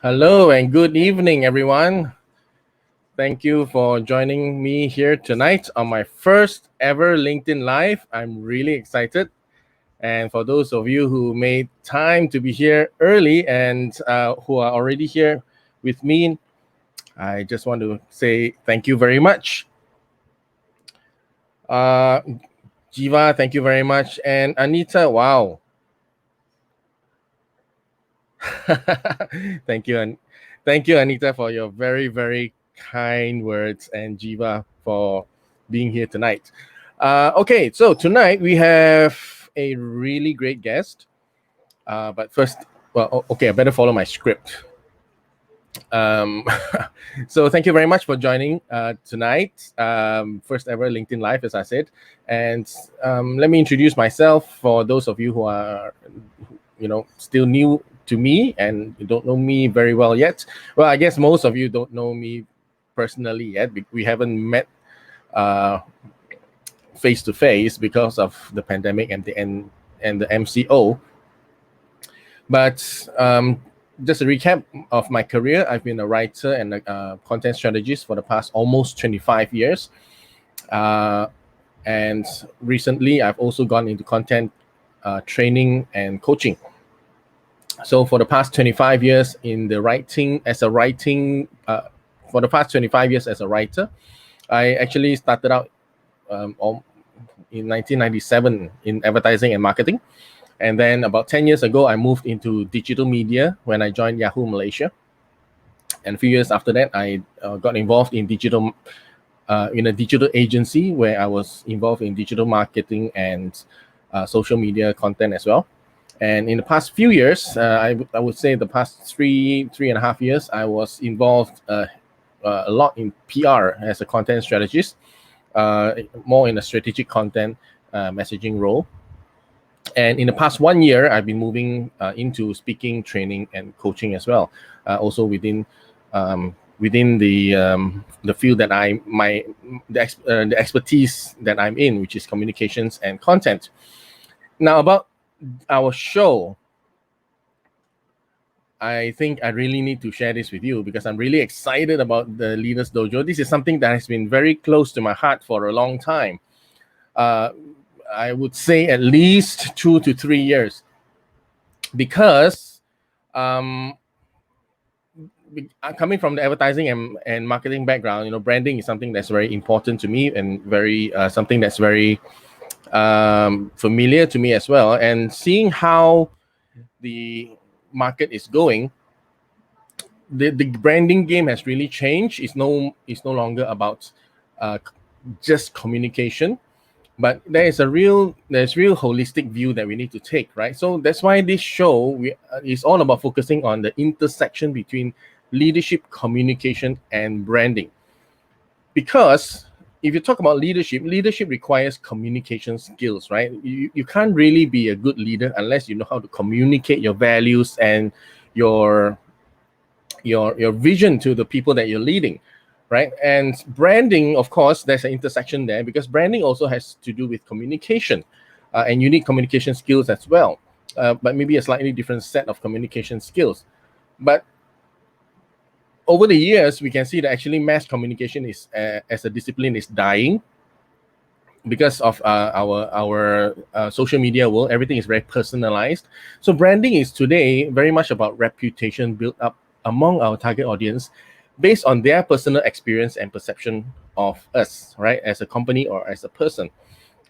Hello and good evening, everyone. Thank you for joining me here tonight on my first ever LinkedIn Live. I'm really excited. And for those of you who made time to be here early and who are already here with me, I just want to say thank you very much. Jiva, thank you very much. And Anita, wow. Thank you, and thank you, Anita, for your very, very kind words, and Jiva for being here tonight. Okay, so tonight we have a really great guest. But first, okay, I better follow my script. Um, so thank you very much for joining tonight. First ever LinkedIn Live, as I said. And let me introduce myself for those of you who are, still new to me and you don't know me very well yet. Well, I guess most of you don't know me personally yet. We haven't met face to face because of the pandemic and the MCO. But just a recap of my career, I've been a writer and a content strategist for the past almost 25 years. And recently, I've also gone into content training and coaching. So for the past 25 years in the writing, for the past 25 years as a writer, I actually started out in 1997 in advertising and marketing. And then about 10 years ago, I moved into digital media when I joined Yahoo Malaysia. And a few years after that, I got involved in a digital agency where I was involved in digital marketing and social media content as well. And in the past few years, I would say the past three and a half years, I was involved a lot in PR as a content strategist, more in a strategic content messaging role. And in the past 1 year, I've been moving into speaking, training, and coaching as well. Also within the field that the expertise that I'm in, which is communications and content. Now about our show, I think I really need to share this with you because I'm really excited about the Leaders Dojo. This is something that has been very close to my heart for a long time. I would say at least 2 to 3 years, because coming from the advertising and marketing background, branding is something that's very important to me and very something that's very familiar to me as well. And seeing how the market is going, the branding game has really changed. It's no longer about just communication, but there's real holistic view that we need to take, right? So that's why this show is all about focusing on the intersection between leadership, communication, and branding. Because if you talk about leadership requires communication skills, right? You can't really be a good leader unless you know how to communicate your values and your vision to the people that you're leading, right? And branding, of course, there's an intersection there because branding also has to do with communication and unique communication skills as well, but maybe a slightly different set of communication skills. But over the years, we can see that actually mass communication is, as a discipline, is dying because of our social media world. Everything is very personalized. So branding is today very much about reputation built up among our target audience based on their personal experience and perception of us, right, as a company or as a person.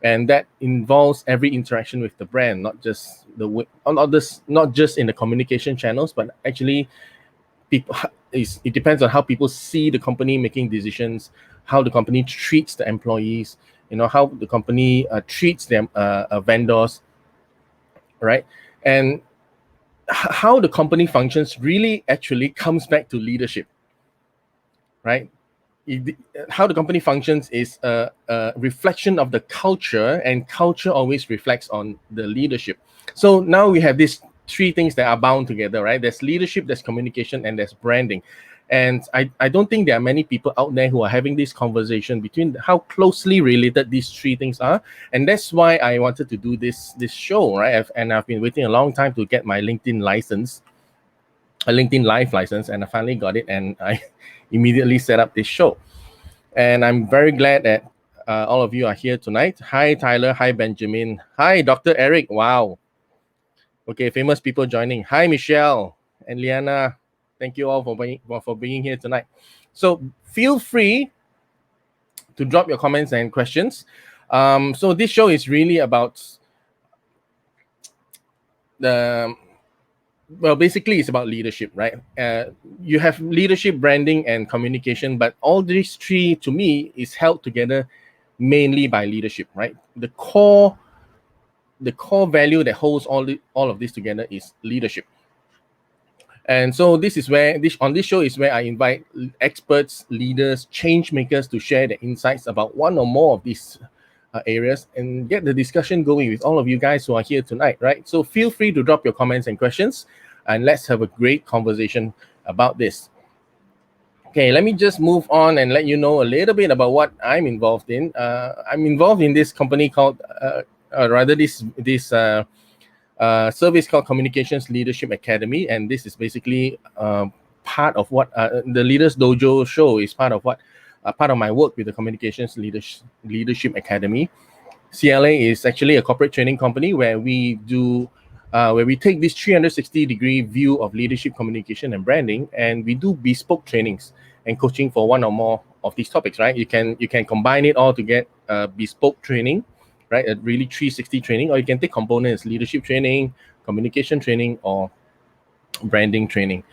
And that involves every interaction with the brand, not just not just in the communication channels, but actually it depends on how people see the company making decisions, how the company treats the employees, how the company treats them vendors, right? And how the company functions really actually comes back to leadership, right? How the company functions is a reflection of the culture, and culture always reflects on the leadership. So now we have these three things that are bound together, right? There's leadership, there's communication, and there's branding. And I don't think there are many people out there who are having this conversation between how closely related these three things are. And that's why I wanted to do this show, right? And I've been waiting a long time to get my LinkedIn license. a LinkedIn Live license, and I finally got it, and I immediately set up this show. And I'm very glad that all of you are here tonight. Hi, Tyler. Hi, Benjamin. Hi, Dr. Eric. Wow. Okay, famous people joining. Hi, Michelle and Liana. Thank you all for being here tonight. So feel free to drop your comments and questions. So this show is really about basically it's about leadership, right? You have leadership, branding, and communication, but all these three to me is held together mainly by leadership, right? The core value that holds all of this together is leadership. And so this is where on this show is where I invite experts, leaders, change makers to share their insights about one or more of these areas and get the discussion going with all of you guys who are here tonight, right? So feel free to drop your comments and questions, and let's have a great conversation about this. Okay, let me just move on and let you know a little bit about what I'm involved in. I'm involved in this company called, this service called Communications Leadership Academy, and this is basically part of what the Leaders Dojo show is part of what part of my work with the Communications Leadership Academy. CLA is actually a corporate training company where we do where we take this 360-degree view of leadership, communication, and branding, and we do bespoke trainings and coaching for one or more of these topics, right? You can combine it all to get bespoke training, right? A really 360 training, or you can take components, leadership training, communication training, or branding training,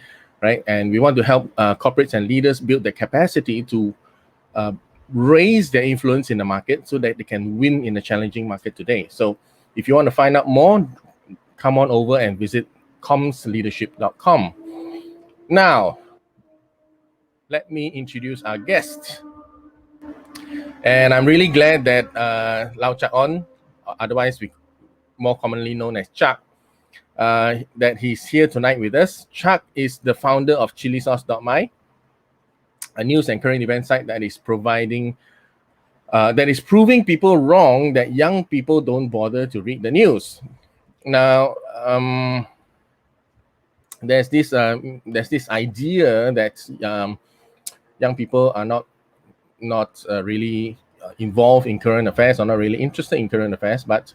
right? And we want to help corporates and leaders build the capacity to raise their influence in the market so that they can win in a challenging market today. So if you want to find out more, come on over and visit commsleadership.com. Now, let me introduce our guest. And I'm really glad that Lau Chak Onn, otherwise more commonly known as Chak, that he's here tonight with us. Chak is the founder of Cilisos.my, a news and current event site that is proving people wrong that young people don't bother to read the news. Now, there's this idea that young people are not really involved in current affairs, or not really interested in current affairs, but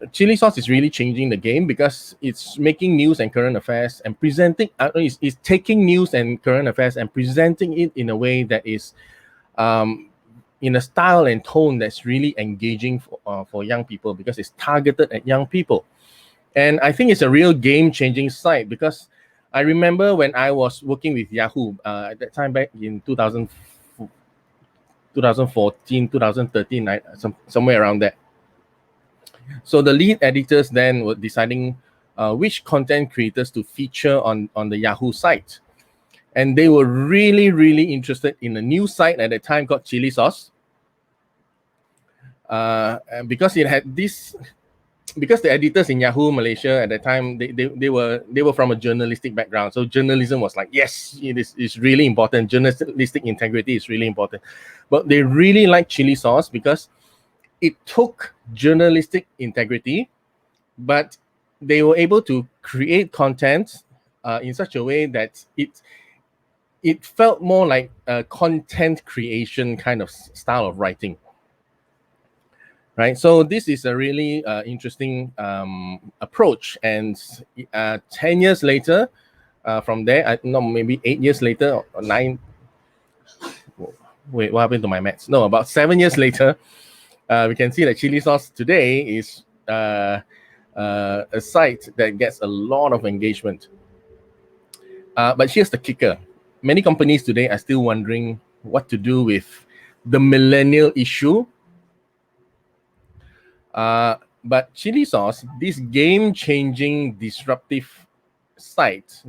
Chilisos is really changing the game because it's making news and current affairs and presenting, it's taking news and current affairs and presenting it in a way that is in a style and tone that's really engaging for young people, because it's targeted at young people. And I think it's a real game-changing site, because I remember when I was working with Yahoo at that time back in 2014, 2013, somewhere around there. So the lead editors then were deciding which content creators to feature on the Yahoo site. And they were really, really interested in a new site at the time called Chilisos. Because it had this, because the editors in Yahoo Malaysia at the time, they were from a journalistic background. So journalism was like, yes, it's really important. Journalistic integrity is really important. But they really liked Chilisos because it took journalistic integrity, but they were able to create content in such a way that it felt more like a content creation kind of style of writing. Right, so this is a really interesting approach, and 10 years later, from there, maybe 8 years later or 9. Wait, what happened to my maths? No, about 7 years later, we can see that Chilisos today is a site that gets a lot of engagement. But here's the kicker: many companies today are still wondering what to do with the millennial issue. But Chilisos, this game-changing, disruptive site,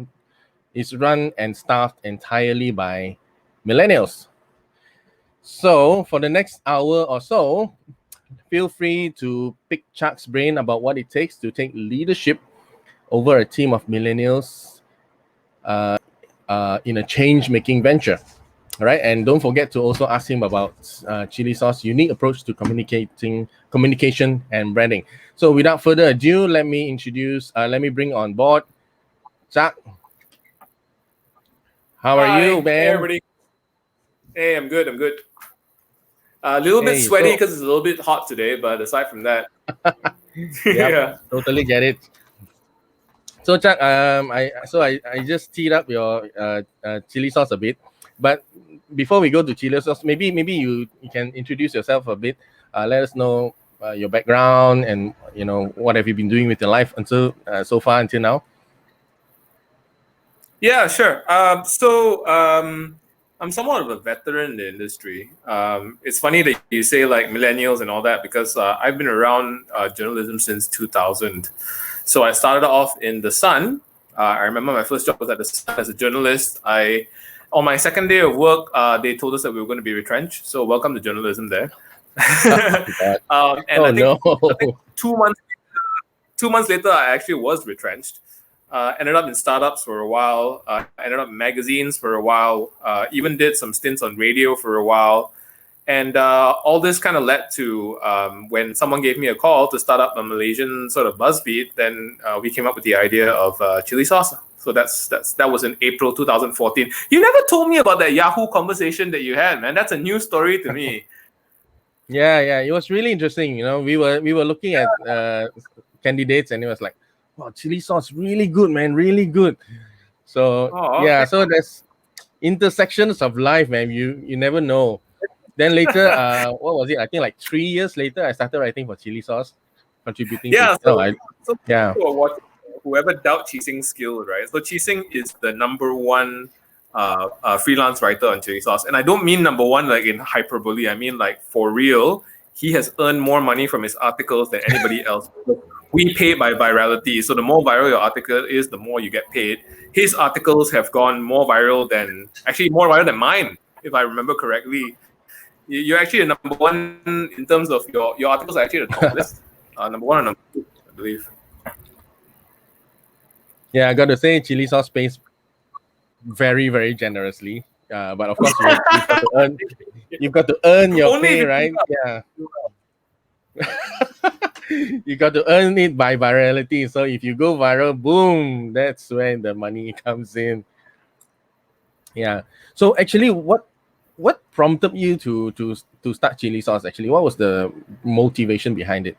is run and staffed entirely by millennials. So for the next hour or so, feel free to pick Chak's brain about what it takes to take leadership over a team of millennials in a change-making venture. All right, and don't forget to also ask him about Chilisos' unique approach to communication and branding. So without further ado, let me bring on board Chak. How are you, Hi, hey man? everybody. Hey, I'm good. I'm good. A little bit Hey, sweaty so because it's a little bit hot today, but aside from that, yep, yeah. totally get it. So Chuck, I just teed up your chili sauce a bit, but before we go to chili sauce, maybe you can introduce yourself a bit. Let us know your background and what have you been doing with your life until so far until now. Yeah, sure. So I'm somewhat of a veteran in the industry. It's funny that you say like millennials and all that because I've been around journalism since 2000. So I started off in The Sun. I remember my first job was at The Sun as a journalist. On my second day of work, they told us that we were going to be retrenched. So welcome to journalism there. God. And Oh no. I think 2 months later, I actually was retrenched. Ended up in startups for a while. Ended up in magazines for a while. Even did some stints on radio for a while. And all this kind of led to when someone gave me a call to start up a Malaysian sort of BuzzFeed. Then we came up with the idea of chili sauce. So that was in April 2014. You never told me about that Yahoo conversation that you had, man. That's a new story to me. Yeah, it was really interesting. We were looking at candidates, and it was like, wow, chili sauce, really good, man, really good. So Oh, yeah, so there's intersections of life, man. You never know. Then later, what was it? I think like 3 years later, I started writing for chili sauce, contributing to. yeah. No, I So yeah. people who are watching, whoever doubt Chee Seng's skill, right? So Chee Seng is the number one freelance writer on Chili Sauce, and I don't mean number one like in hyperbole. I mean like for real. He has earned more money from his articles than anybody else. We pay by virality, so the more viral your article is, the more you get paid. His articles have gone more viral than mine, if I remember correctly. You're actually the number one in terms of your articles are actually the top list. Number one and number two, I believe. Yeah, I got to say, chili sauce pays very, very generously. But of course, you've got to earn your Only if pay, you right? Yeah. You got to earn it by virality. So if you go viral, boom, that's when the money comes in. Yeah. So actually, what prompted you to start chili sauce? Actually, what was the motivation behind it?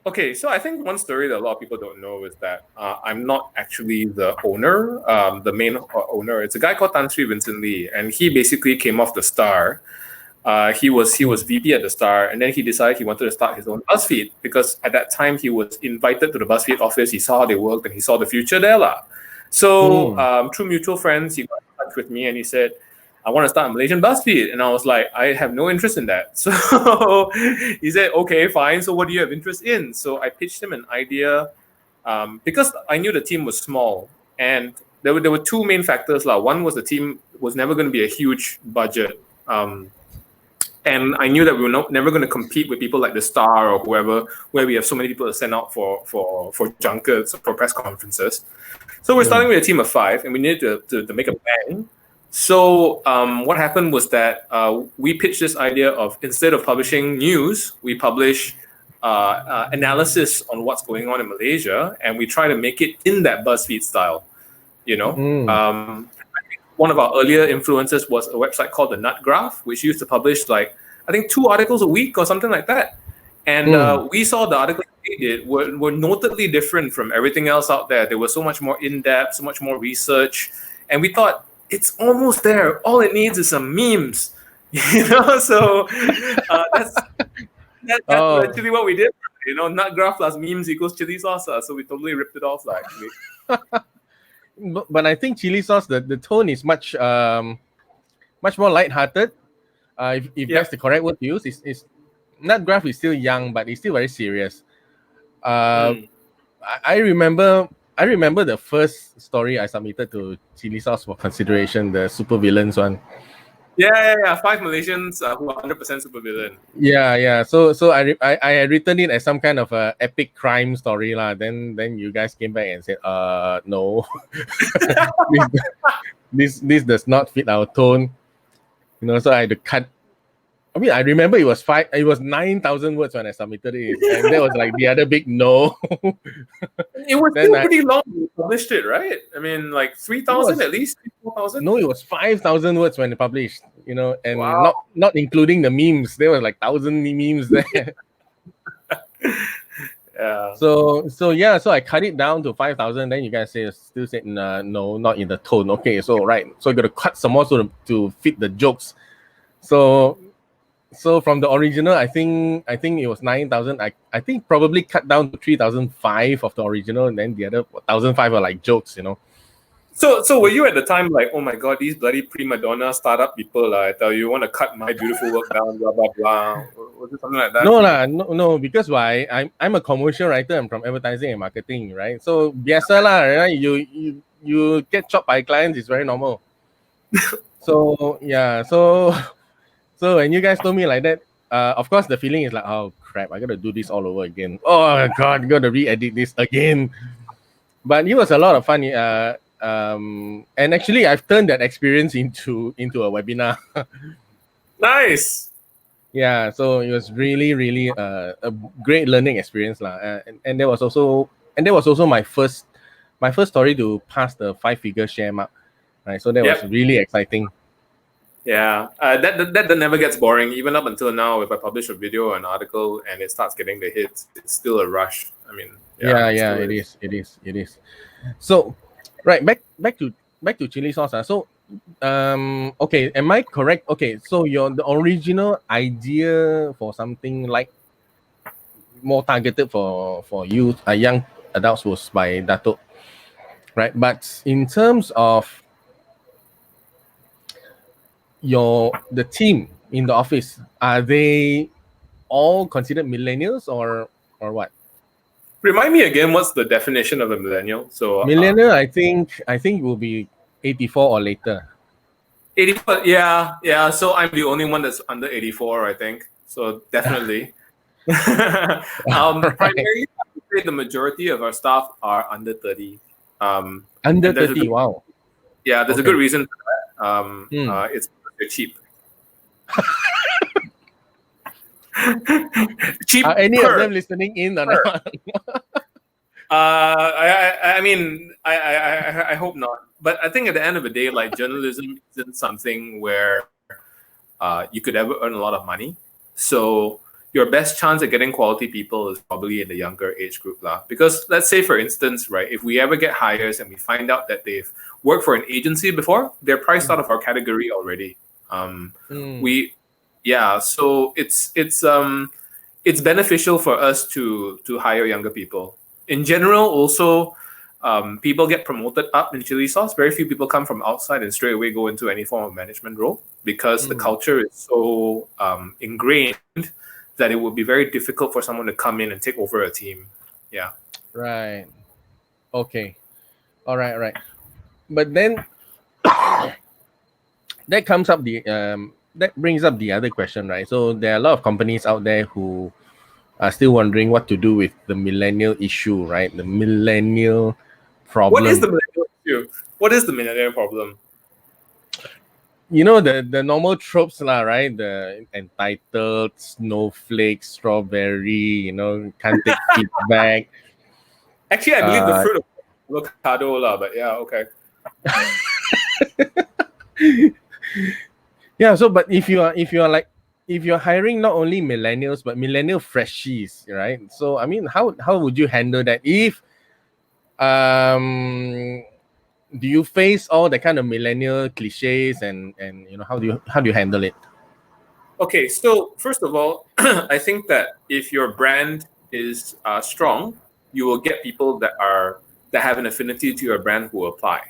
Okay, so I think one story that a lot of people don't know is that I'm not actually the owner, the main owner. It's a guy called Tan Sri Vincent Lee, and he basically came off the Star. He was VP at the Star, and then he decided he wanted to start his own BuzzFeed because at that time he was invited to the BuzzFeed office. He saw how they worked, and he saw the future there, lah. So Mm. through mutual friends, he got in touch with me, and he said, I want to start a Malaysian BuzzFeed. And I was like, I have no interest in that. So he said, okay, fine. So what do you have interest in? So I pitched him an idea because I knew the team was small. And there were two main factors. One was the team was never going to be a huge budget. And I knew that we were never going to compete with people like the Star or whoever, where we have so many people to send out for junkets or for press conferences. So we're starting with a team of 5, and we needed to make a bang. So what happened was that we pitched this idea of instead of publishing news, we publish analysis on what's going on in Malaysia, and we try to make it in that BuzzFeed style. You know, Mm. one of our earlier influences was a website called the Nut Graph, which used to publish like I think 2 articles a week or something like that. And Mm. we saw the articles they did were notably different from everything else out there. They were so much more in depth, so much more research, and we thought it's almost there. All it needs is some memes, So that's Oh, eventually what we did. Nut graph plus memes equals chili salsa. So we totally ripped it off, actually. but I think chili sauce, the tone is much more lighthearted. If Yeah. that's the correct word to use, is Nut Graph is still young, but it's still very serious. Mm. I remember the first story I submitted to Chili Sauce for consideration, the super villains one. Yeah. 5 Malaysians who are 100% supervillain. Yeah. So I had written it as some kind of a epic crime story lah. Then you guys came back and said, no, this does not fit our tone. So I had to cut I mean, I remember it was 9,000 words when I submitted it, and that was like the other big no. It was Then still pretty long when you published it, right? I mean, like 3,000 at least, 4,000. No, it was 5,000 words when it published. And Wow. not including the memes. There was like 1,000 memes there. Yeah. So I cut it down to 5,000. Then you guys still said no, not in the tone. Okay, so I got to cut some more to fit the jokes. So from the original, I think it was 9,000. I think probably cut down to 3,005 of the original, and then the other 1,005 are like jokes. So were you at the time like, oh my god, these bloody prima donna startup people, I tell you, want to cut my beautiful work down, blah blah blah. Was it something like that? No, because why? I'm a commercial writer. I'm from advertising and marketing, right? So biasa lah, right? You get chopped by clients, it's very normal. So yeah, so when you guys told me like that, of course the feeling is like, oh crap, I gotta do this all over again. Oh god, I gotta re-edit this again. But it was a lot of fun. And actually, I've turned that experience into a webinar. Nice. Yeah, so it was really, really a great learning experience, lah. And that was also my first story to pass the 5-figure share mark, right? So that was really exciting. Yeah, that never gets boring. Even up until now, if I publish a video or an article and it starts getting the hits, it's still a rush. I mean, it is. So, right, back to chili sauce. So, okay, am I correct? Okay, so the original idea for something like more targeted for youth, young adults was by Dato', right? But in terms of the team in the office, are they all considered millennials or what? Remind me again, what's the definition of a millennial? So millennial, I think will be 84 or later. 84, yeah. So I'm the only one that's under 84, I think. So definitely. Primarily, I would say the majority of our staff are under 30. Under 30, wow. Yeah, there's a good reason for that. It's they're cheap. Cheap. Are any of them listening in or not? I mean, I hope not. But I think at the end of the day, like, journalism isn't something where you could ever earn a lot of money. So your best chance at getting quality people is probably in the younger age group, lah. Because let's say, for instance, right, if we ever get hires and we find out that they've worked for an agency before, they're priced out of our category already. So it's beneficial for us to hire younger people. In general, also, people get promoted up in chili sauce. Very few people come from outside and straight away go into any form of management role because the culture is so ingrained that it would be very difficult for someone to come in and take over a team. Yeah. Right. Okay. All right. But then that brings up the other question, right? So there are a lot of companies out there who are still wondering what to do with the millennial issue, right? The millennial problem. What is the millennial issue? What is the millennial problem? The normal tropes, lah, right? The entitled, snowflakes, strawberry, can't take feedback. Actually, I believe the fruit of avocado, lah, but yeah, okay. Yeah, so but if you're hiring not only millennials but millennial freshies, right? So I mean, how would you handle that? If do you face all the kind of millennial cliches and how do you handle it? Okay, so first of all, I think that if your brand is strong, you will get people that have an affinity to your brand who apply.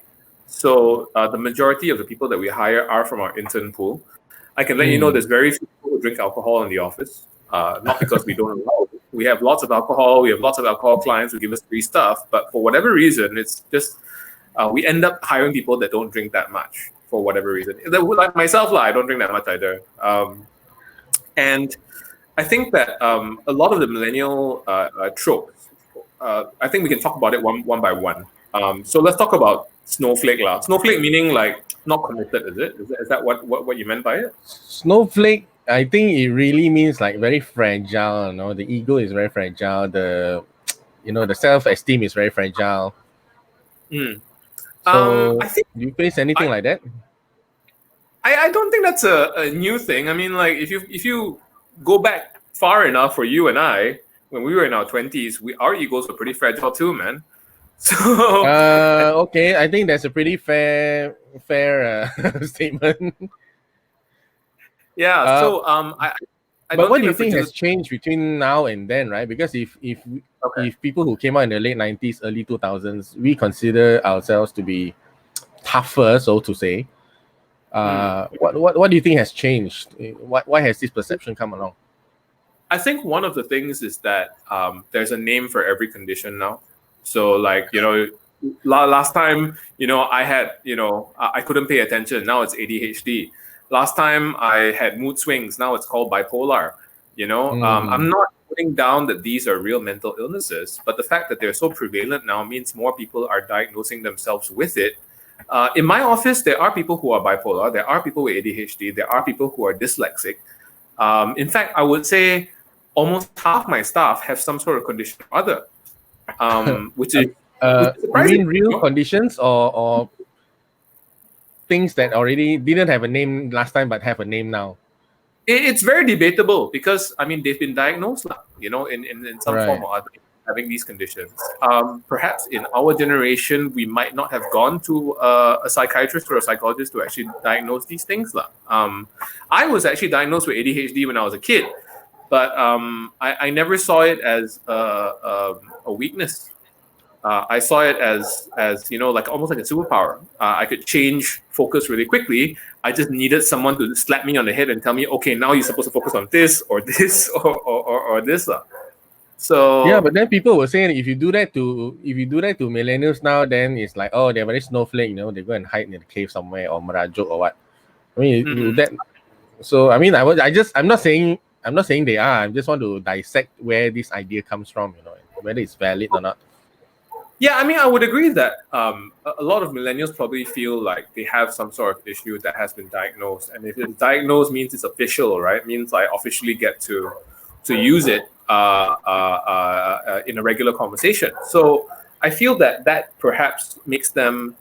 So the majority of the people that we hire are from our intern pool. I can let you know there's very few people who drink alcohol in the office. Not because we don't allow it. We have lots of alcohol. We have lots of alcohol clients who give us free stuff. But for whatever reason, it's just we end up hiring people that don't drink that much for whatever reason. Like myself, I don't drink that much either. And I think that a lot of the millennial tropes, I think we can talk about it one by one. So let's talk about snowflake, lah. Snowflake meaning like not committed, is it? Is that what you meant by it? Snowflake I think it really means like very fragile. The ego is very fragile. The self-esteem is very fragile. Mm. So I think do you face anything I, like that? I don't think that's a new thing. I mean, like if you go back far enough for you and I, when we were in our 20s, our egos were pretty fragile too, man. So Okay, I think that's a pretty fair statement. yeah, Uh, so I but don't what think do the you think has fragility. changed between now and then, right? Because Okay. if people who came out in the late 90s, early 2000s, we consider ourselves to be tougher, so to say. Hmm. What do you think has changed? Why has this perception come along? I think one of the things is that there's a name for every condition now. So, like, last time, I had, I couldn't pay attention. Now it's ADHD. Last time I had mood swings. Now it's called bipolar. Hmm. I'm not putting down that these are real mental illnesses, but the fact that they're so prevalent now means more people are diagnosing themselves with it. In my office, there are people who are bipolar. There are people with ADHD. There are people who are dyslexic. In fact, I would say almost half my staff have some sort of condition or other, which is You surprising. mean real conditions or things that already didn't have a name last time but have a name now? It's very debatable because I mean they've been diagnosed now, in some form Right. or other having these conditions. Perhaps in our generation we might not have gone to a psychiatrist or a psychologist to actually diagnose these things lah. I was actually diagnosed with ADHD when I was a kid, but I never saw it as a weakness. I saw it as like almost like a superpower. I could change focus really quickly. I just needed someone to slap me on the head and tell me, okay, now you're supposed to focus on this or this or this. Yeah, So but then people were saying if you do that to millennials now, then it's like, oh, they're very snowflake. They go and hide in a cave somewhere or merajuk or what. I mean, mhm. that. So I mean, I'm not saying they are. I just want to dissect where this idea comes from. Whether it's valid or not. Yeah, I mean, I would agree that a lot of millennials probably feel like they have some sort of issue that has been diagnosed, and if it's diagnosed, means it's official, right? Means I officially get to use it in a regular conversation. So I feel that perhaps makes them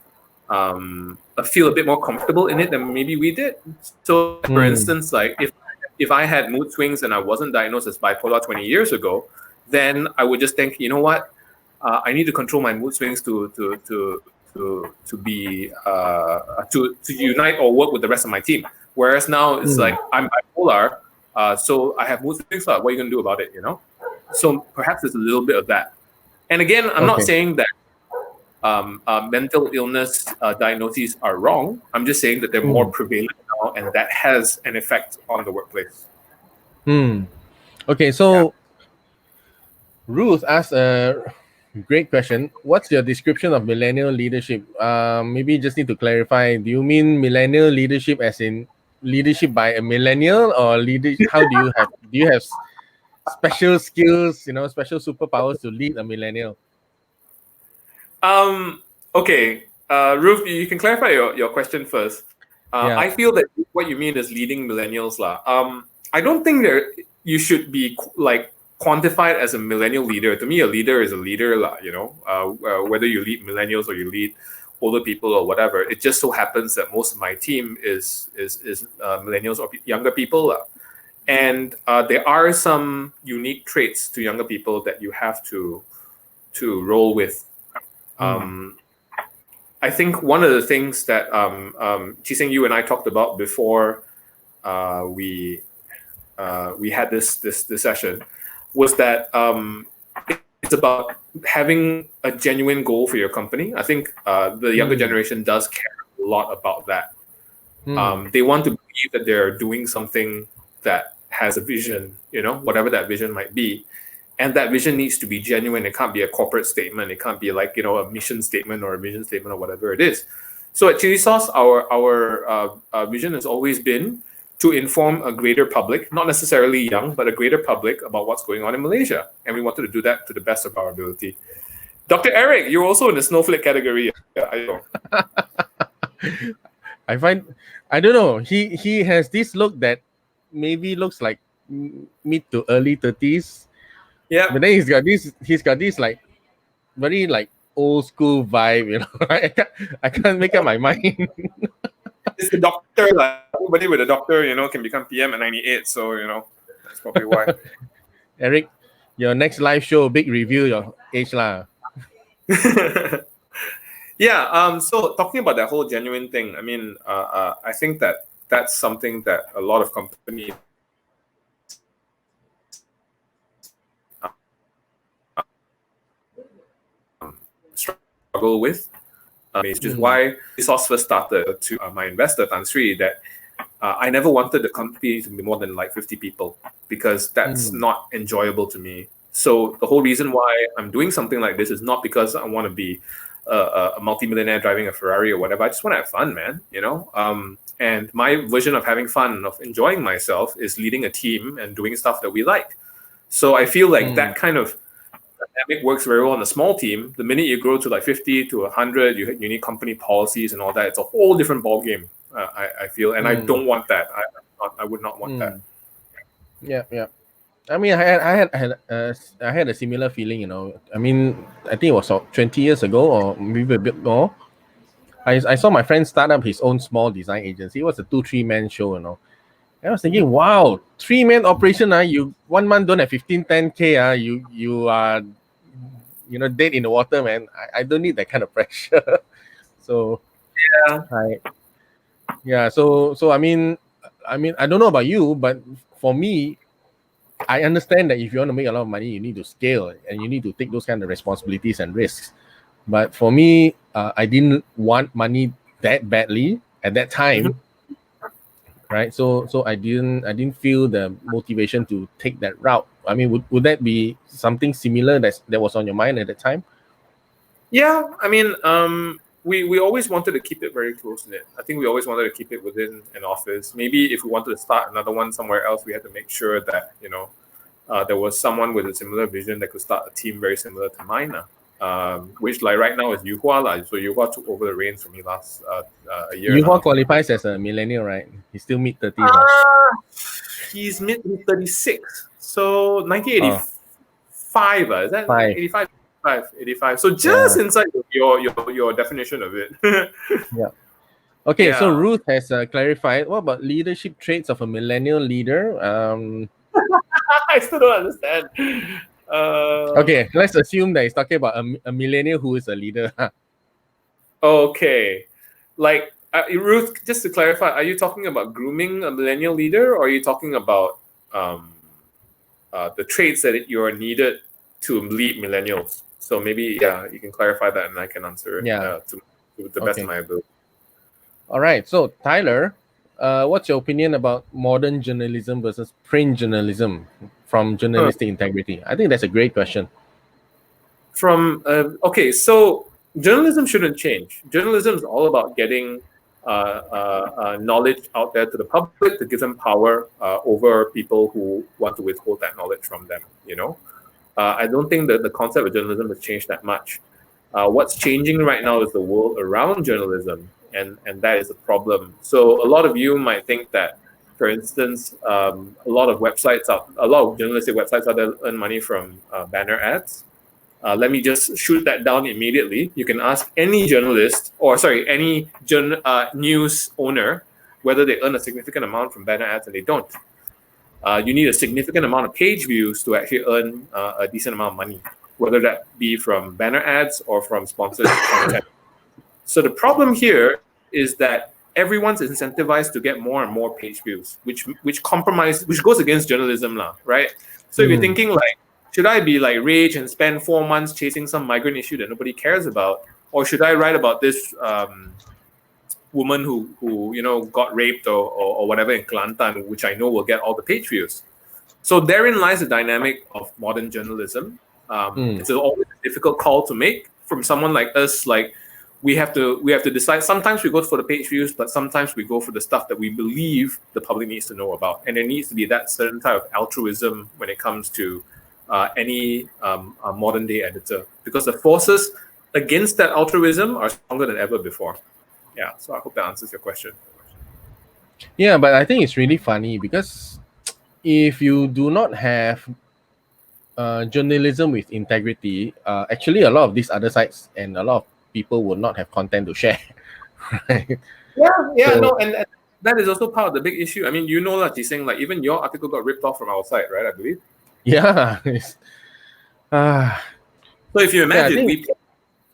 feel a bit more comfortable in it than maybe we did. So, for Hmm. instance, like if I had mood swings and I wasn't diagnosed as bipolar 20 years ago, then I would just think, you know what, I need to control my mood swings to be to unite or work with the rest of my team. Whereas now it's Hmm. like I'm bipolar, so I have mood swings. What are you gonna do about it? So perhaps there's a little bit of that. And again, I'm not Okay. saying that mental illness diagnoses are wrong. I'm just saying that they're more Hmm. prevalent now, and that has an effect on the workplace. Hmm. Okay. Yeah. So Ruth asked a great question. What's your description of millennial leadership? Maybe you just need to clarify. Do you mean millennial leadership as in leadership by a millennial, or leader? How do you have special skills? Special superpowers to lead a millennial? Um, okay, Ruth, you can clarify your question first. Yeah. I feel that what you mean is leading millennials, lah. I don't think you should be like quantified as a millennial leader. To me, a leader is a leader, lah. Whether you lead millennials or you lead older people or whatever. It just so happens that most of my team is millennials or younger people, lah. And there are some unique traits to younger people that you have to roll with. Hmm. Um, I think one of the things that Chee Seng, you and I talked about before we had this session was that it's about having a genuine goal for your company. I think the younger Hmm. generation does care a lot about that. Hmm. They want to believe that they're doing something that has a vision, whatever that vision might be. And that vision needs to be genuine. It can't be a corporate statement. It can't be like, a mission statement or a vision statement or whatever it is. So at Chilisos, our vision has always been to inform a greater public, not necessarily young, but a greater public about what's going on in Malaysia. And we wanted to do that to the best of our ability. Dr. Eric, you're also in the snowflake category. I know. I find, I don't know. He has this look that maybe looks like mid to early 30s. Yeah. But then he's got this like very like old school vibe, you know. I can't make up my mind. It's the doctor. Like everybody with a doctor, can become PM at 98. So that's probably why. Eric, your next live show, big review your age lah. Yeah. So talking about that whole genuine thing, I mean, I think that that's something that a lot of companies struggle with. Which is why Cilisos first started to my investor Tan Sri that I never wanted the company to be more than like 50 people because that's not enjoyable to me. So the whole reason why I'm doing something like this is not because I want to be a multi-millionaire driving a Ferrari or whatever. I just want to have fun, man. And my version of having fun, of enjoying myself, is leading a team and doing stuff that we like. So I feel like that kind of dynamic works very well on a small team. The minute you grow to like 50 to 100, you need company policies and all that. It's a whole different ball game. I feel, and I don't want that. I would not want that. Yeah. I mean, I had a similar feeling. I mean, I think it was 20 years ago or maybe a bit more. I saw my friend start up his own small design agency. It was a 2-3 man show. And I was thinking, wow, 3-man operation. You 1 month don't have 10K. You are, dead in the water, man. I don't need that kind of pressure. So So I mean, I don't know about you, but for me, I understand that if you want to make a lot of money, you need to scale and you need to take those kind of responsibilities and risks. But for me, I didn't want money that badly at that time, right? So I didn't feel the motivation to take that route. I mean, would that be something similar that was on your mind at the time? Yeah, I mean, we always wanted to keep it very close-knit. I think we always wanted to keep it within an office. Maybe if we wanted to start another one somewhere else, we had to make sure that, there was someone with a similar vision that could start a team very similar to mine. Which like right now is Yu Hua. So Yu Hua took over the reins from me last a year. Yu Hua qualifies as a millennial, right? He's still mid-30s. He's mid-36. So 1985. Is that 85? 85. So just inside your definition of it. Yeah. Okay, so Ruth has clarified. What about leadership traits of a millennial leader? I still don't understand. Okay, let's assume that he's talking about a millennial who is a leader. Okay. Like, Ruth, just to clarify, are you talking about grooming a millennial leader, or are you talking about the traits that you are needed to lead millennials? So maybe, you can clarify that and I can answer it to the best of my ability. All right. So, Tyler, what's your opinion about modern journalism versus print journalism from journalistic integrity? I think that's a great question. Okay, so journalism shouldn't change. Journalism is all about getting knowledge out there to the public to give them power over people who want to withhold that knowledge from them. I don't think that the concept of journalism has changed that much. What's changing right now is the world around journalism, and that is a problem. So a lot of you might think that, for instance, a lot of journalistic websites out there earn money from banner ads. Let me just shoot that down immediately. You can ask any journalist, any news owner, whether they earn a significant amount from banner ads, and they don't. You need a significant amount of page views to actually earn a decent amount of money, whether that be from banner ads or from sponsored content. So the problem here is that everyone's incentivized to get more and more page views, which goes against journalism, right? So if you're thinking like, should I be like rage and spend 4 months chasing some migrant issue that nobody cares about, or should I write about this woman who got raped or whatever in Kelantan, which I know will get all the page views? So therein lies the dynamic of modern journalism. It's always a difficult call to make from someone like us. Like we have to decide. Sometimes we go for the page views, but sometimes we go for the stuff that we believe the public needs to know about, and there needs to be that certain type of altruism when it comes to any modern day editor, because the forces against that altruism are stronger than ever before. Yeah, so I hope that answers your question. Yeah, but I think it's really funny because if you do not have journalism with integrity, actually a lot of these other sites and a lot of people will not have content to share. Right? Yeah, So, no, and that is also part of the big issue. I mean, you know, like Chee Seng, like even your article got ripped off from our site, right? I believe. yeah, uh, So if you yeah, I imagine, think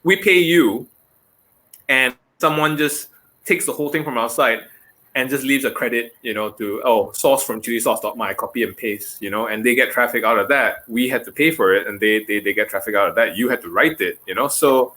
we pay you, and someone just takes the whole thing from our site and just leaves a credit, to source from Cilisos.my, copy and paste, and they get traffic out of that. We had to pay for it, and they get traffic out of that. You had to write it, So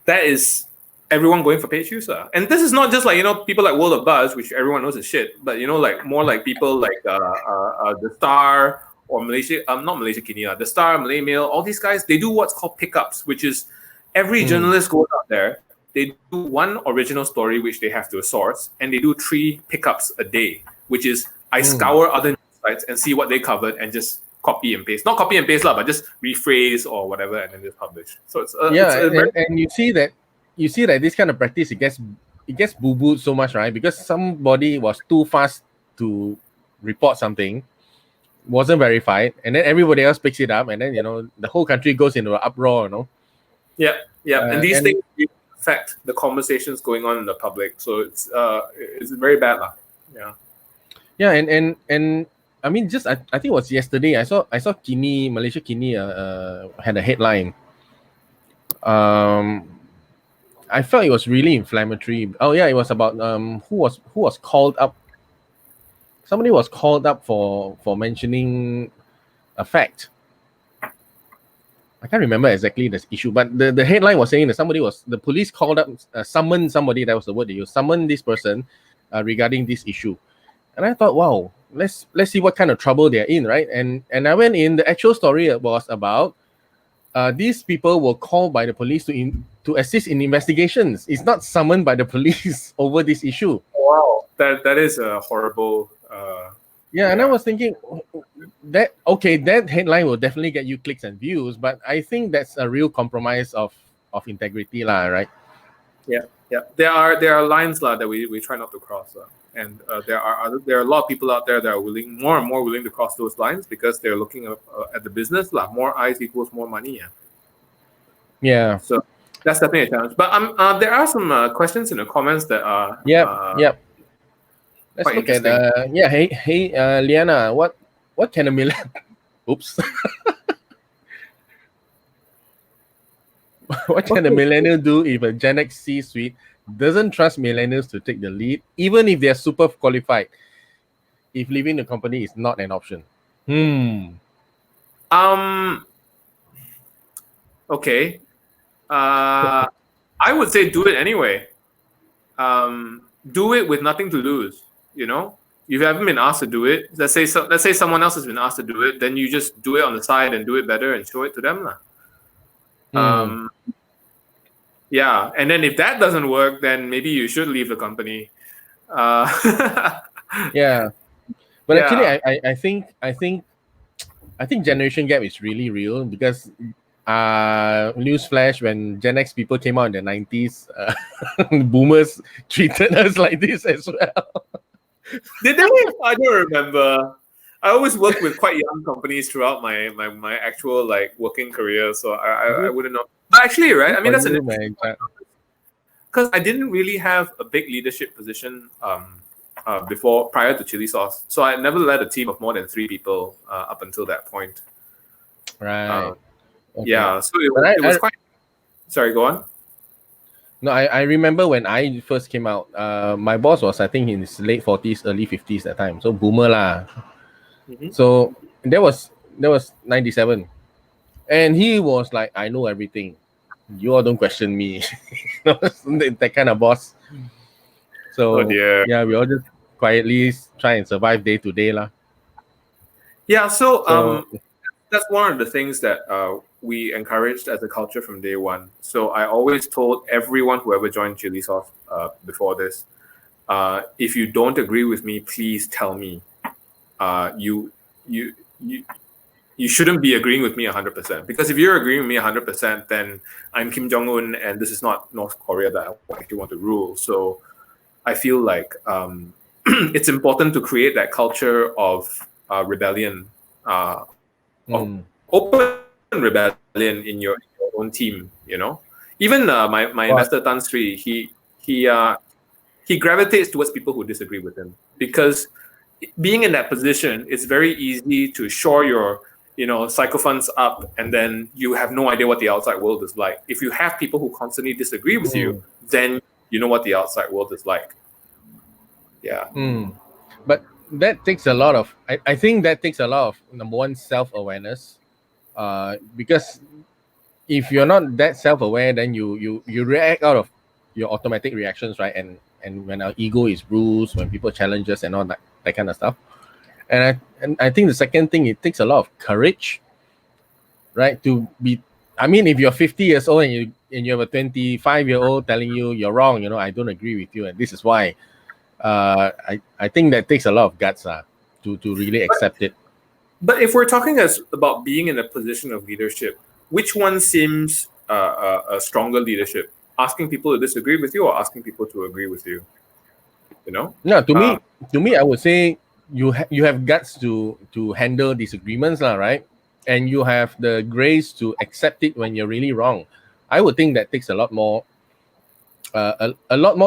that is everyone going for page user. And this is not just like, people like World of Buzz, which everyone knows is shit, but, like more like people like The Star or Malaysia, not Malaysia Kini, The Star, Malay Mail, all these guys, they do what's called pickups, which is every journalist goes out there, they do one original story, which they have to source, and they do 3 pickups a day, which is I scour other news sites and see what they covered and just copy and paste. Not copy and paste, but just rephrase or whatever and then just publish. So it's and you see that this kind of practice it gets boo-booed so much, right? Because somebody was too fast to report something, wasn't verified, and then everybody else picks it up, and then the whole country goes into an uproar. Yeah. And these things affect the conversations going on in the public. So it's very bad, lah. Yeah. Yeah, and I mean, just I think it was yesterday. I saw Kini, Malaysia Kini had a headline. I felt it was really inflammatory. Oh yeah, it was about who was called up. Somebody was called up for mentioning a fact. I can't remember exactly the issue, but the headline was saying that the police called up, summoned somebody. That was the word they used. Summoned this person regarding this issue. And I thought, wow, let's see what kind of trouble they're in, right? And I went in. The actual story was about these people were called by the police to assist in investigations. It's not summoned by the police over this issue. Wow, that is a horrible. Yeah, and I was thinking that headline will definitely get you clicks and views, but I think that's a real compromise of integrity, lah, right? Yeah. There are lines that we try not to cross, and there are a lot of people out there that are more and more willing to cross those lines because they're looking at the business, more eyes equals more money. Yeah. So that's definitely a challenge. But there are some questions in the comments that are Yep. Let's look at hey Liana, what can a millennial oops. What can a millennial do if a Gen X C-suite doesn't trust millennials to take the lead, even if they're super qualified, if leaving the company is not an option? Okay. I would say do it anyway. Do it with nothing to lose. You haven't been asked to do it. Let's say someone else has been asked to do it. Then you just do it on the side and do it better and show it to them. Yeah, and then if that doesn't work, then maybe you should leave the company. Yeah, but actually, I think generation gap is really real because newsflash, when Gen X people came out in the 90s, boomers treated us like this as well. Did they? I don't remember. I always worked with quite young companies throughout my actual working career, so I wouldn't know. But actually, right? I mean, that's an because I didn't really have a big leadership position prior to Cilisos, so I never led a team of more than 3 people up until that point. Right. Okay. Yeah. So it was quite. Sorry, go on. No, I remember when I first came out. My boss was, I think, in his late 40s, early 50s at that time. So boomer lah. So that was 97, and he was like, "I know everything. You all don't question me." That kind of boss. So yeah, we all just quietly try and survive day to day lah. Yeah. So that's one of the things that we encouraged as a culture from day one. So I always told everyone who ever joined Cilisos before this, if you don't agree with me, please tell me. You shouldn't be agreeing with me 100%, because if you're agreeing with me 100%, then I'm Kim Jong-un and this is not North Korea that I actually want to rule. So I feel like it's important to create that culture of rebellion, of Mm. open rebellion in your own team. Even my Well, investor Tan Sri, he gravitates towards people who disagree with him, because being in that position, it's very easy to shore your psychophants up, and then you have no idea what the outside world is like. If you have people who constantly disagree with you, then you know what the outside world is like. Yeah. But that takes a lot of. I think that takes a lot of, number one, self-awareness. Because if you're not that self-aware, then you react out of your automatic reactions, right? And when our ego is bruised, when people challenge us and all that kind of stuff. And I think the second thing, it takes a lot of courage, right? To be, I mean, if you're 50 years old and you have a 25-year-old telling you you're wrong, I don't agree with you, and this is why. I think that takes a lot of guts to really accept it. But if we're talking about being in a position of leadership, which one seems a stronger leadership? Asking people to disagree with you, or asking people to agree with you? Yeah, to me, I would say you have guts to handle disagreements, right? And you have the grace to accept it when you're really wrong. I would think that takes a lot more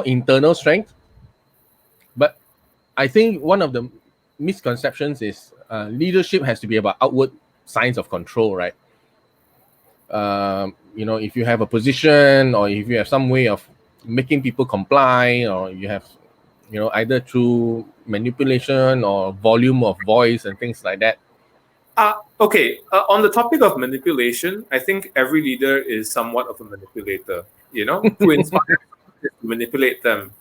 internal strength. But I think one of the misconceptions is leadership has to be about outward signs of control, right? If you have a position, or if you have some way of making people comply, or you have, either through manipulation or volume of voice and things like that. Okay. On the topic of manipulation, I think every leader is somewhat of a manipulator. To inspire, to manipulate them.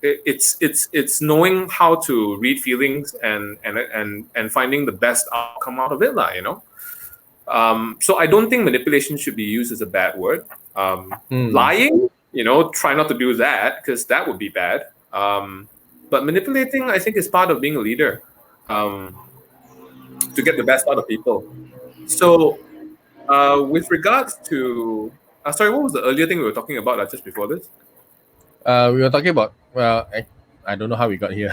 It's knowing how to read feelings and finding the best outcome out of it, So I don't think manipulation should be used as a bad word. Lying, try not to do that, because that would be bad. But manipulating, I think, is part of being a leader, to get the best out of people. So, with regards to, sorry, what was the earlier thing we were talking about just before this? We were talking about, well, I don't know how we got here.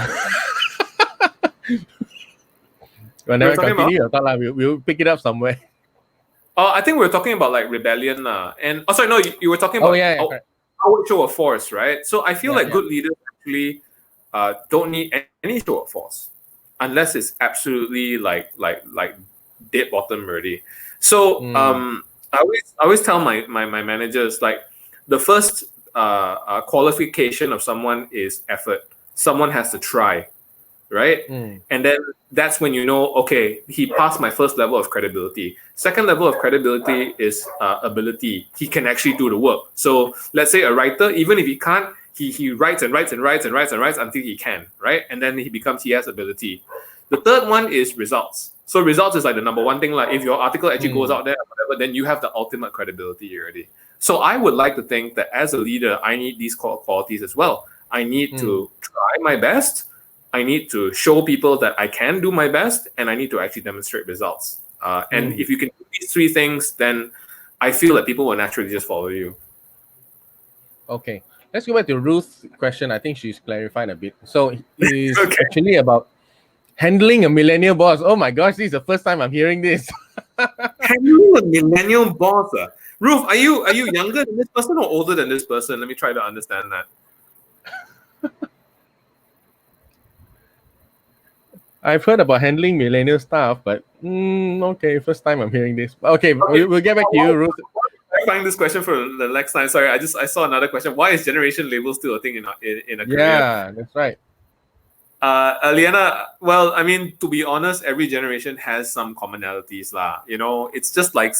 Well, never continue. We'll pick it up somewhere. I think we were talking about like rebellion, and sorry, no, you were talking about outward show of force, right? So I feel like good leaders actually don't need any show of force, unless it's absolutely like dead bottom already. So I always tell my managers, like, the first qualification of someone is effort. Someone has to try, right? And then that's when okay, he passed my first level of credibility. Second level of credibility is ability. He can actually do the work. So let's say a writer, even if he can't, he writes and writes and writes and writes and writes until he can, right? And then he has ability. The third one is results. So results is like the number one thing. Like, if your article actually goes out there or whatever, then you have the ultimate credibility already. So I would like to think that as a leader, I need these qualities as well. I need to try my best. I need to show people that I can do my best, and I need to actually demonstrate results. And if you can do these three things, then I feel that people will naturally just follow you. Okay. Let's go back to Ruth's question. I think she's clarified a bit. So it's actually about handling a millennial boss. Oh my gosh, this is the first time I'm hearing this. Handling a millennial boss. Ruth, are you younger than this person or older than this person? Let me try to understand that. I've heard about handling millennial stuff, but okay, first time I'm hearing this. Okay, we'll get back to you, Ruth. I find this question for the next time. Sorry, I saw another question. Why is generation label still a thing in a career? Yeah, that's right. Liana, well, I mean, to be honest, every generation has some commonalities, lah. It's just like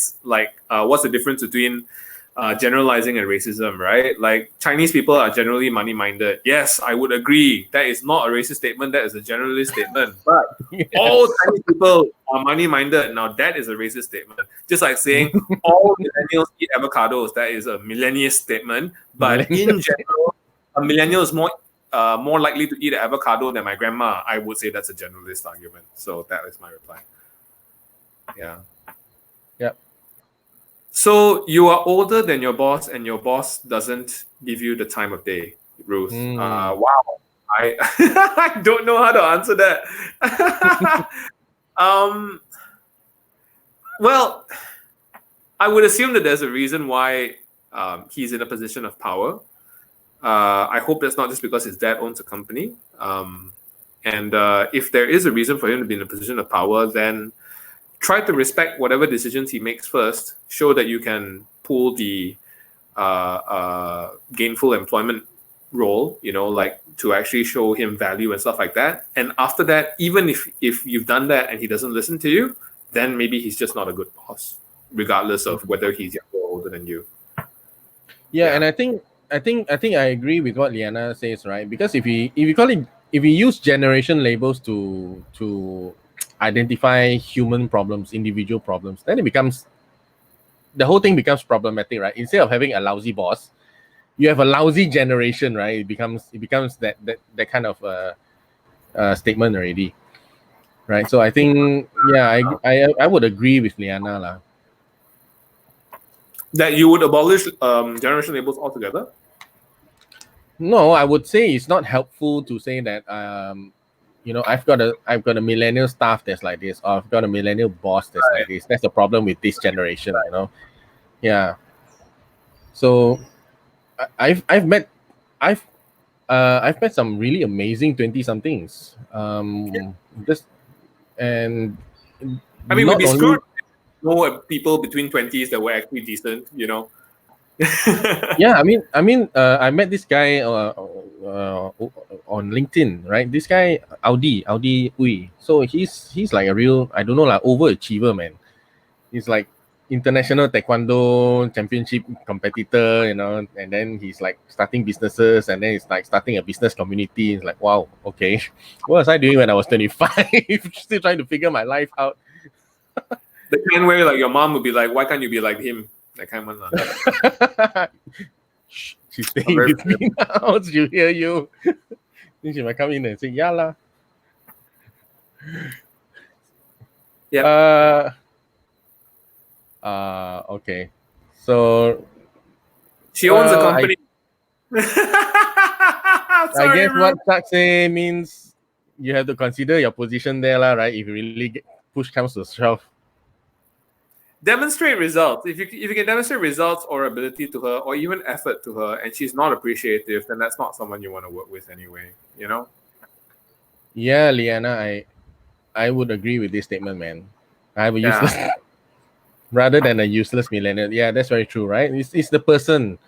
what's the difference between generalizing and racism, right? Like, Chinese people are generally money-minded. Yes, I would agree. That is not a racist statement. That is a generalist statement. But all Chinese people are money-minded. Now, that is a racist statement. Just like saying all millennials eat avocados. That is a millennialist statement. But in general, a millennial is more likely to eat an avocado than my grandma. I would say that's a generalist argument. So that is my reply. Yeah. Yep. So you are older than your boss, and your boss doesn't give you the time of day, Ruth. Wow. I I don't know how to answer that. um, well, I would assume that there's a reason why he's in a position of power. I hope that's not just because his dad owns a company. And if there is a reason for him to be in a position of power, then try to respect whatever decisions he makes first. Show that you can pull the gainful employment role, like to actually show him value and stuff like that. And after that, even if you've done that and he doesn't listen to you, then maybe he's just not a good boss, regardless of whether he's younger or older than you. Yeah, and I think I agree with what Liana says, right? Because if we use generation labels to identify human problems, individual problems, then the whole thing becomes problematic, right? Instead of having a lousy boss, you have a lousy generation, right? It becomes that kind of statement already, right? So I think I would agree with Liana lah. That you would abolish generation labels altogether? No, I would say it's not helpful to say that I've got a millennial staff that's like this, or I've got a millennial boss that's like this. That's the problem with this generation, Yeah. So I've met some really amazing 20-somethings. This and I mean, we'd not be only screwed. No people between 20s that were actually decent, yeah, I met this guy on LinkedIn, right? This guy Audi Ui. So he's like a real, I don't know, like overachiever, man. He's like international taekwondo championship competitor, and then he's like starting businesses, and then he's like starting a business community. It's like, wow, okay, what was I doing when I was 25? Still trying to figure my life out. The kind where like your mom would be like, why can't you be like him? That kind of one. She's staying with me now. She'll hear you. Then she might come in and say, yeah lah. Yeah. Okay. So she owns a company. I guess what Chak say means you have to consider your position there, lah, right? If you really push comes to shove. Demonstrate results. If you can demonstrate results or ability to her, or even effort to her, and she's not appreciative, then that's not someone you want to work with anyway. Yeah, Liana, I would agree with this statement, man. I have a useless rather than a useless millennial. Yeah, that's very true, right? It's the person.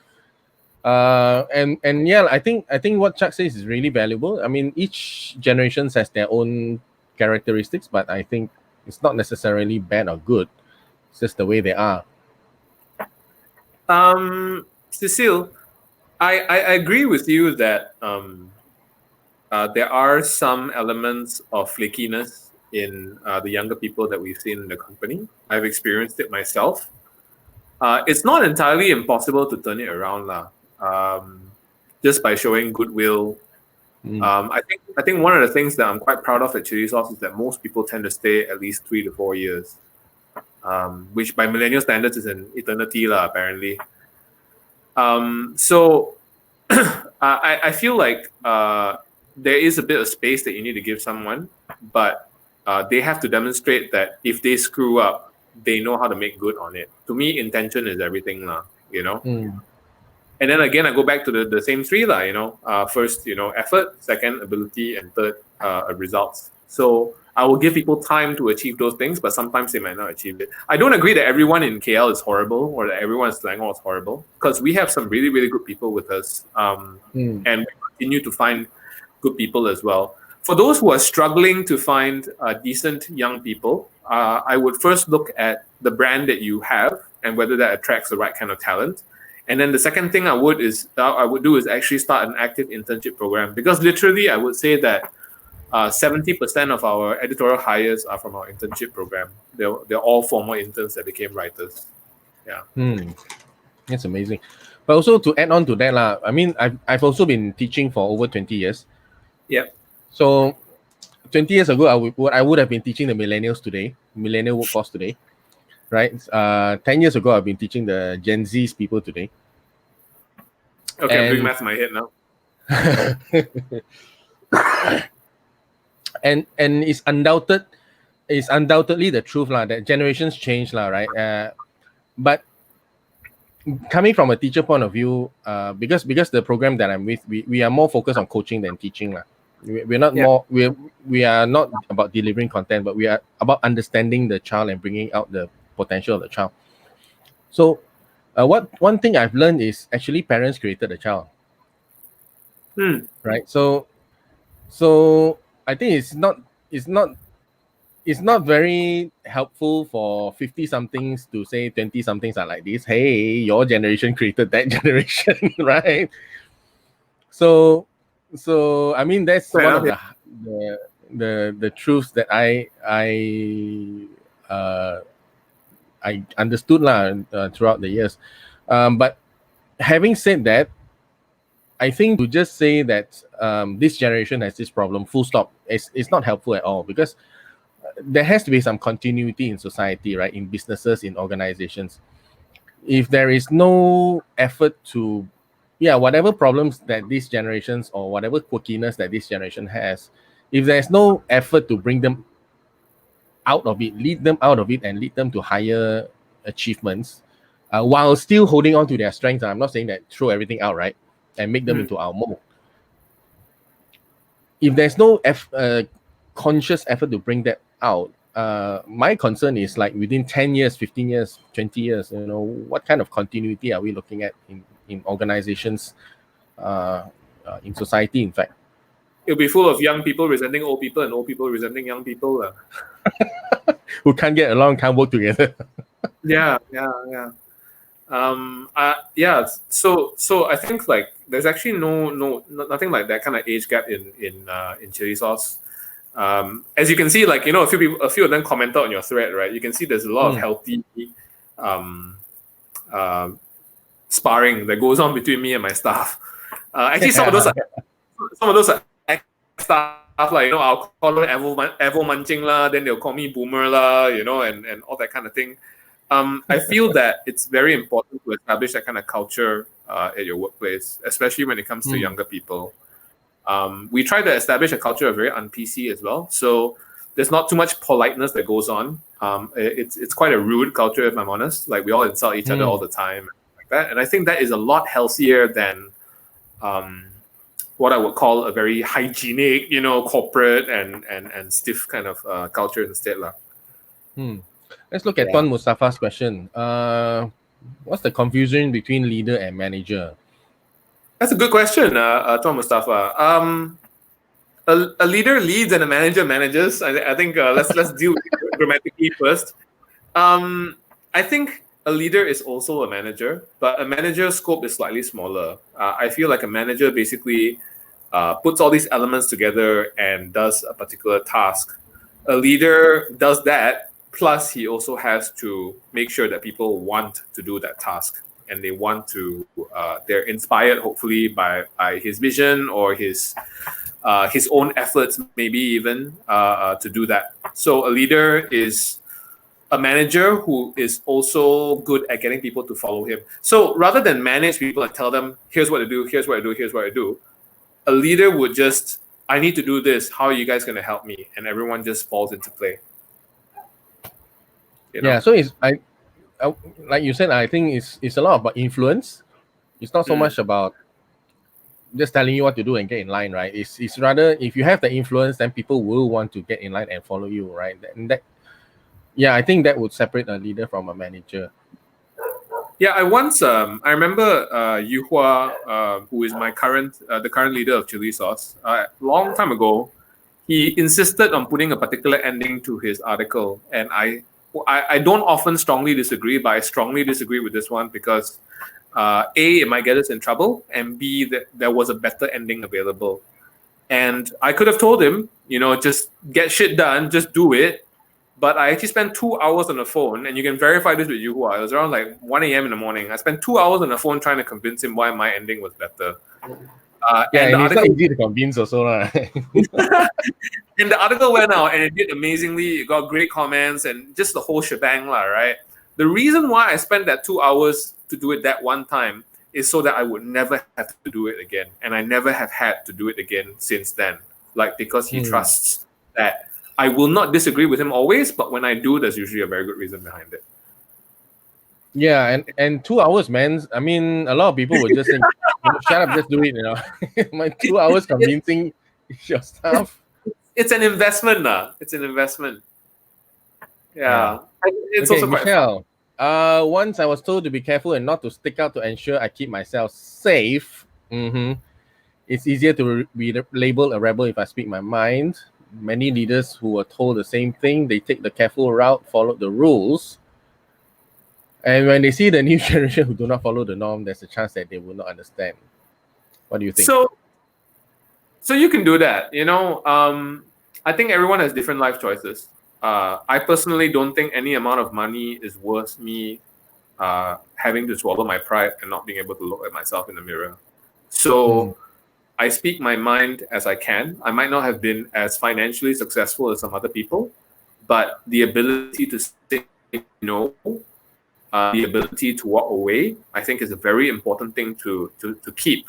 And yeah, I think what Chak says is really valuable. I mean, each generation has their own characteristics, but I think it's not necessarily bad or good. It's just the way they are. Cecile, I agree with you that there are some elements of flakiness in the younger people that we've seen in the company. I've experienced it myself. It's not entirely impossible to turn it around, just by showing goodwill. I think one of the things that I'm quite proud of at Cilisos is that most people tend to stay at least 3 to 4 years, which by millennial standards is an eternity, apparently. So I feel like there is a bit of space that you need to give someone, but they have to demonstrate that if they screw up, they know how to make good on it. To me, intention is everything, And then again, I go back to the same three, first, effort, second, ability, and third, results. So I will give people time to achieve those things, but sometimes they might not achieve it. I don't agree that everyone in KL is horrible or that everyone in Selangor is horrible, because we have some really, really good people with us, and we continue to find good people as well. For those who are struggling to find decent young people, I would first look at the brand that you have and whether that attracts the right kind of talent. And then the second thing I would do is actually start an active internship program, because literally I would say that 70% of our editorial hires are from our internship program. They're all former interns that became writers. Yeah. That's amazing. But also to add on to that, I mean, I've also been teaching for over 20 years. Yeah. So 20 years ago, I would have been teaching the millennials today, millennial workforce today, right? 10 years ago, I've been teaching the Gen Z's people today. Okay, I'm doing math in my head now. and it's undoubtedly the truth lah, that generations change lah, right? But coming from a teacher point of view, because the program that I'm with, we are more focused on coaching than teaching lah. We're not more we are not about delivering content, but we are about understanding the child and bringing out the potential of the child. So one thing I've learned is actually parents created the child. Right? So I think it's not very helpful for 50 somethings to say 20 somethings are like this. Hey, your generation created that generation, right? So I mean, that's one of the truths that I understood throughout the years. But having said that, I think to just say that this generation has this problem, full stop, it's not helpful at all, because there has to be some continuity in society, right? In businesses, in organizations. If there is no effort to, whatever problems that these generations, or whatever quirkiness that this generation has, if there's no effort to bring them out of it, lead them out of it, and lead them to higher achievements, while still holding on to their strengths. I'm not saying that throw everything out, right, and make them into our mold. If there's no conscious effort to bring that out, my concern is, like, within 10 years, 15 years, 20 years, what kind of continuity are we looking at in organizations, in society, in fact? It'll be full of young people resenting old people and old people resenting young people. Who can't get along, can't work together. Yeah. So I think, like, there's actually nothing like that kind of age gap in Cilisos. As you can see, like, a few of them commented on your thread, right? You can see there's a lot of healthy sparring that goes on between me and my staff. Actually, some of those are stuff, like, I'll call them Evo munching lah, then they'll call me boomer lah, and all that kind of thing. I feel that it's very important to establish that kind of culture at your workplace, especially when it comes to younger people. We try to establish a culture of very un-PC as well. So there's not too much politeness that goes on. It's quite a rude culture, if I'm honest. Like, we all insult each other all the time, like that. And I think that is a lot healthier than what I would call a very hygienic, corporate and stiff kind of culture instead. Let's look at Tuan Mustafa's question. What's the confusion between leader and manager? That's a good question, Tuan Mustafa. A leader leads and a manager manages. I think let's deal with it grammatically first. I think a leader is also a manager, but a manager's scope is slightly smaller. I feel like a manager basically puts all these elements together and does a particular task. A leader does that, plus he also has to make sure that people want to do that task, and they want to, they're inspired, hopefully, by his vision or his own efforts, maybe even to do that. So a leader is a manager who is also good at getting people to follow him. So rather than manage people and tell them, here's what to do, here's what I do, here's what I do, a leader would just, I need to do this. How are you guys going to help me? And everyone just falls into play. Yeah, so it's like you said, I think it's a lot about influence. It's not so much about just telling you what to do and get in line, right? It's rather, if you have the influence, then people will want to get in line and follow you, right? And I think that would separate a leader from a manager. Yeah, I remember Yu Hua, who is the current leader of Cilisos, a long time ago. He insisted on putting a particular ending to his article, and I don't often strongly disagree, but I strongly disagree with this one because A, it might get us in trouble, and B, that there was a better ending available. And I could have told him, just get shit done, just do it. But I actually spent 2 hours on the phone, and you can verify this with Yu Hua. It was around like 1 a.m. in the morning. I spent 2 hours on the phone trying to convince him why my ending was better. And it's not easy to convince also, right? And the article went out, and it did amazingly. It got great comments and just the whole shebang, right? The reason why I spent that 2 hours to do it that one time is so that I would never have to do it again. And I never have had to do it again since then. like because he trusts that I will not disagree with him always, but when I do, there's usually a very good reason behind it. Yeah, and 2 hours, man. I mean, a lot of people would just think, "Shut up, just do it." My 2 hours convincing your stuff. It's an investment, It's an investment. Yeah. Yeah. It's Okay, also quite fun. Michelle. Once I was told to be careful and not to stick out to ensure I keep myself safe. It's easier to be labeled a rebel if I speak my mind. Many leaders who were told the same thing, they take the careful route, follow the rules. And when they see the new generation who do not follow the norm, there's a chance that they will not understand. What do you think? So you can do that. I think everyone has different life choices. I personally don't think any amount of money is worth me having to swallow my pride and not being able to look at myself in the mirror. So I speak my mind as I can. I might not have been as financially successful as some other people, but the ability to say no, the ability to walk away, I think is a very important thing to keep.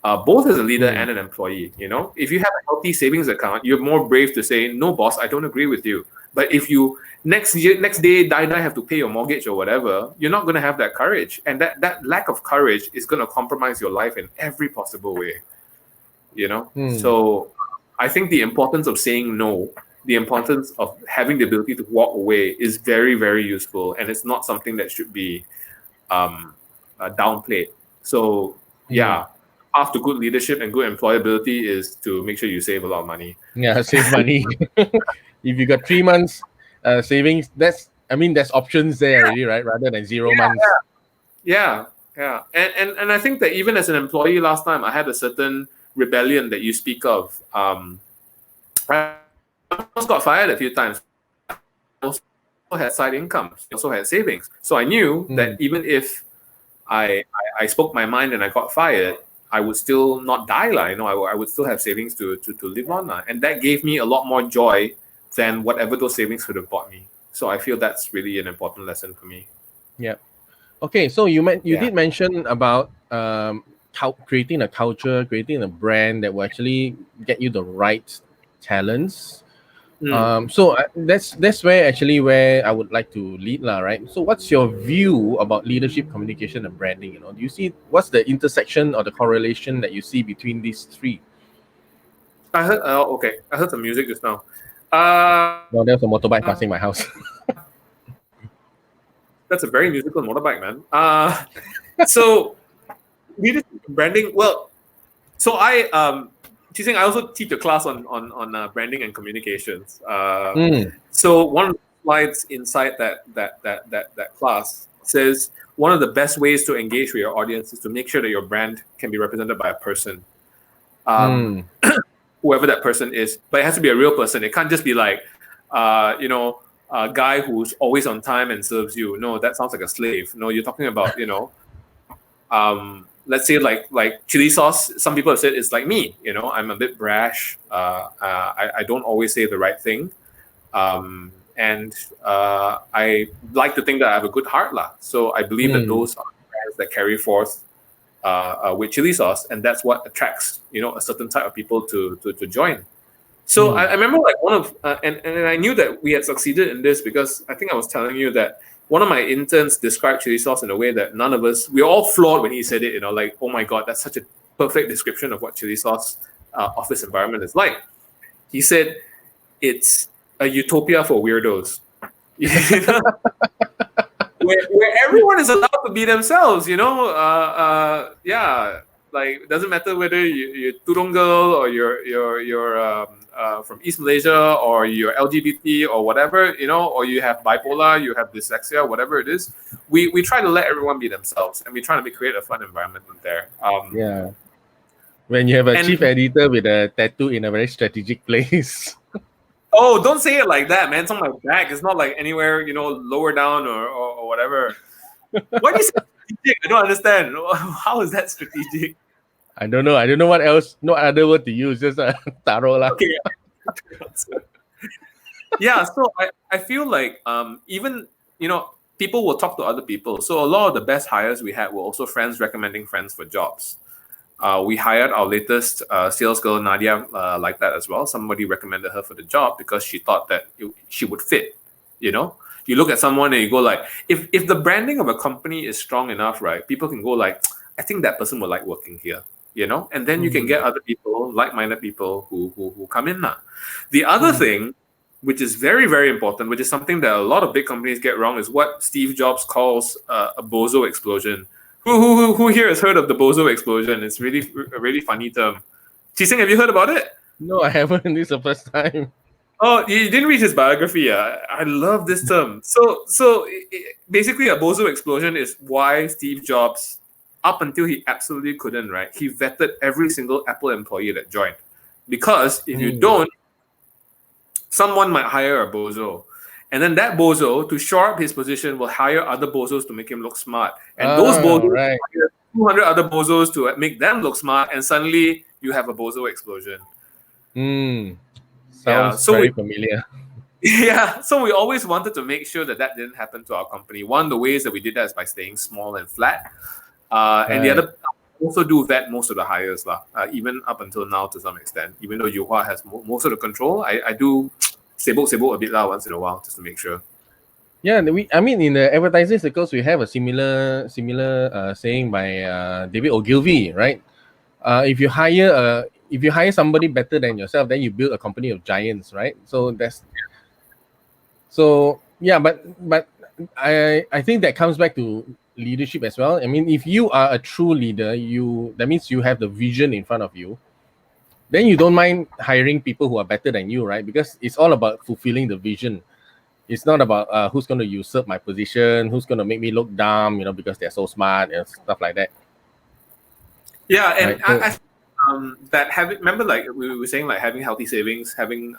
Both as a leader and an employee. If you have a healthy savings account, you're more brave to say, no, boss, I don't agree with you. But if you next day die have to pay your mortgage or whatever, you're not going to have that courage. And that lack of courage is going to compromise your life in every possible way. So I think the importance of saying no, the importance of having the ability to walk away is very, very useful. And it's not something that should be downplayed. So yeah, path to good leadership and good employability is to make sure you save a lot of money. Yeah, save money. If you got 3 months savings, there's options there already, right? Rather than 0 months. Yeah. And I think that even as an employee last time, I had a certain rebellion that you speak of. I almost got fired a few times. I also had side incomes. I also had savings. So I knew that even if I spoke my mind and I got fired, I would still not die. I would still have savings to live on. And that gave me a lot more joy than whatever those savings could have bought me. So I feel that's really an important lesson for me. Yeah. Okay, so you did mention about creating a culture, creating a brand that will actually get you the right talents. So that's where I would like to lead, right? So what's your view about leadership, communication, and branding? Do you see what's the intersection or the correlation that you see between these three? I heard. I heard some music just now. No, there's a motorbike passing my house. That's a very musical motorbike, man. So leadership branding. Well, so Chee Seng, I also teach a class on branding and communications. So one of the slides inside that class says one of the best ways to engage with your audience is to make sure that your brand can be represented by a person, whoever that person is. But it has to be a real person. It can't just be like, a guy who's always on time and serves you. No, that sounds like a slave. No, you're talking about, let's say like chili sauce. Some people have said it's like me. I'm a bit brash. I don't always say the right thing, and I like to think that I have a good heart, lah. So I believe that those are brands that carry forth with chili sauce, and that's what attracts a certain type of people to join. So I remember like one of and I knew that we had succeeded in this because I think I was telling you that one of my interns described chili sauce in a way that none of us, we were all flawed when he said it, like, oh my God, that's such a perfect description of what chili sauce office environment is like. He said, it's a utopia for weirdos. where everyone is allowed to be themselves, like it doesn't matter whether you're Turong girl or you're from East Malaysia or you're LGBT or whatever, or you have bipolar, you have dyslexia, whatever it is. We try to let everyone be themselves, and we try to create a fun environment in there. When you have a chief editor with a tattoo in a very strategic place. Oh, don't say it like that, man. It's on my back. It's not like anywhere, lower down or whatever. Why do you say strategic? I don't understand. How is that strategic? I don't know. I don't know what else. No other word to use. Just taro lah. Okay. Yeah. So I feel like even people will talk to other people. So a lot of the best hires we had were also friends recommending friends for jobs. We hired our latest sales girl, Nadia, like that as well. Somebody recommended her for the job because she thought that she would fit. You know, you look at someone and you go like, if the branding of a company is strong enough, right? People can go like, I think that person will like working here. You know, and then you can get other people, like-minded people who come in now. The other thing, which is very, very important, which is something that a lot of big companies get wrong, is what Steve Jobs calls a bozo explosion. Who here has heard of the bozo explosion? It's really a really funny term. Chee Seng, have you heard about it? No, I haven't. This is the first time. Oh, you didn't read his biography. I love this term. Basically, a bozo explosion is why Steve Jobs, up until he absolutely couldn't, right? He vetted every single Apple employee that joined, because if you don't, someone might hire a bozo. And then that bozo, to shore up his position, will hire other bozos to make him look smart. And those bozos Right. hire 200 other bozos to make them look smart. And suddenly you have a bozo explosion. Sounds so very we, familiar. yeah, so we always wanted to make sure that that didn't happen to our company. One of the ways that we did that is by staying small and flat. And the Right. other, also do vet most of the hires, even up until now to some extent. Even though Yuhua has most of the control, I do sebo a bit once in a while just to make sure. Yeah, I mean, in the advertising circles, we have a similar saying by David Ogilvy, right? If you hire somebody better than yourself, then you build a company of giants, right? Yeah, but I think that comes back to leadership as well. I mean, if you are a true leader, that means you have the vision in front of you. Then you don't mind hiring people who are better than you, right? Because it's all about fulfilling the vision. It's not about who's going to usurp my position, who's going to make me look dumb, because they're so smart and stuff like that. Yeah, and Right. So, that having, remember, like we were saying, like having healthy savings, having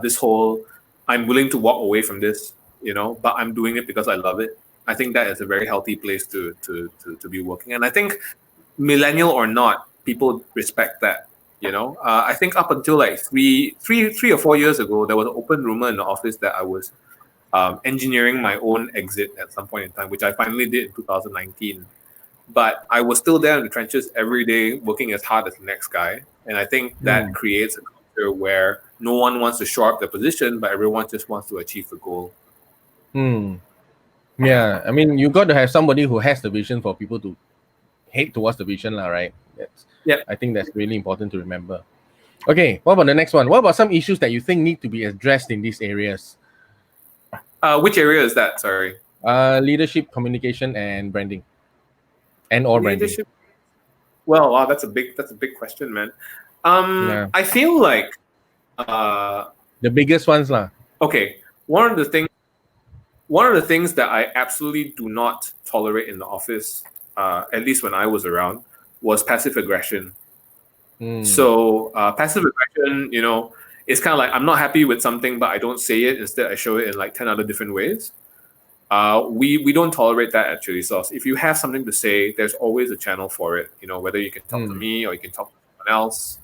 this whole, I'm willing to walk away from this, but I'm doing it because I love it. I think that is a very healthy place to be working, and I think millennial or not, people respect that. I think up until like three or 4 years ago, there was an open rumor in the office that I was engineering my own exit at some point in time, which I finally did in 2019. But I was still there in the trenches every day, working as hard as the next guy. And I think that creates a culture where no one wants to shore up their position, but everyone just wants to achieve the goal. yeah, I mean, you got to have somebody who has the vision for people to head towards the vision, right? I think that's really important to remember. Okay, what about the next one? What about some issues that you think need to be addressed in these areas? Which area is that? Sorry. Leadership, communication, and branding, or branding. Leadership. Well, wow, that's a big question, man. I feel like the biggest ones, lah. Okay, one of the things that I absolutely do not tolerate in the office, at least when I was around, was passive aggression. So passive aggression, it's kind of like, I'm not happy with something, but I don't say it. Instead, I show it in like 10 other different ways. We don't tolerate that at Cilisos. If you have something to say, there's always a channel for it. Whether you can talk to me or you can talk to someone else.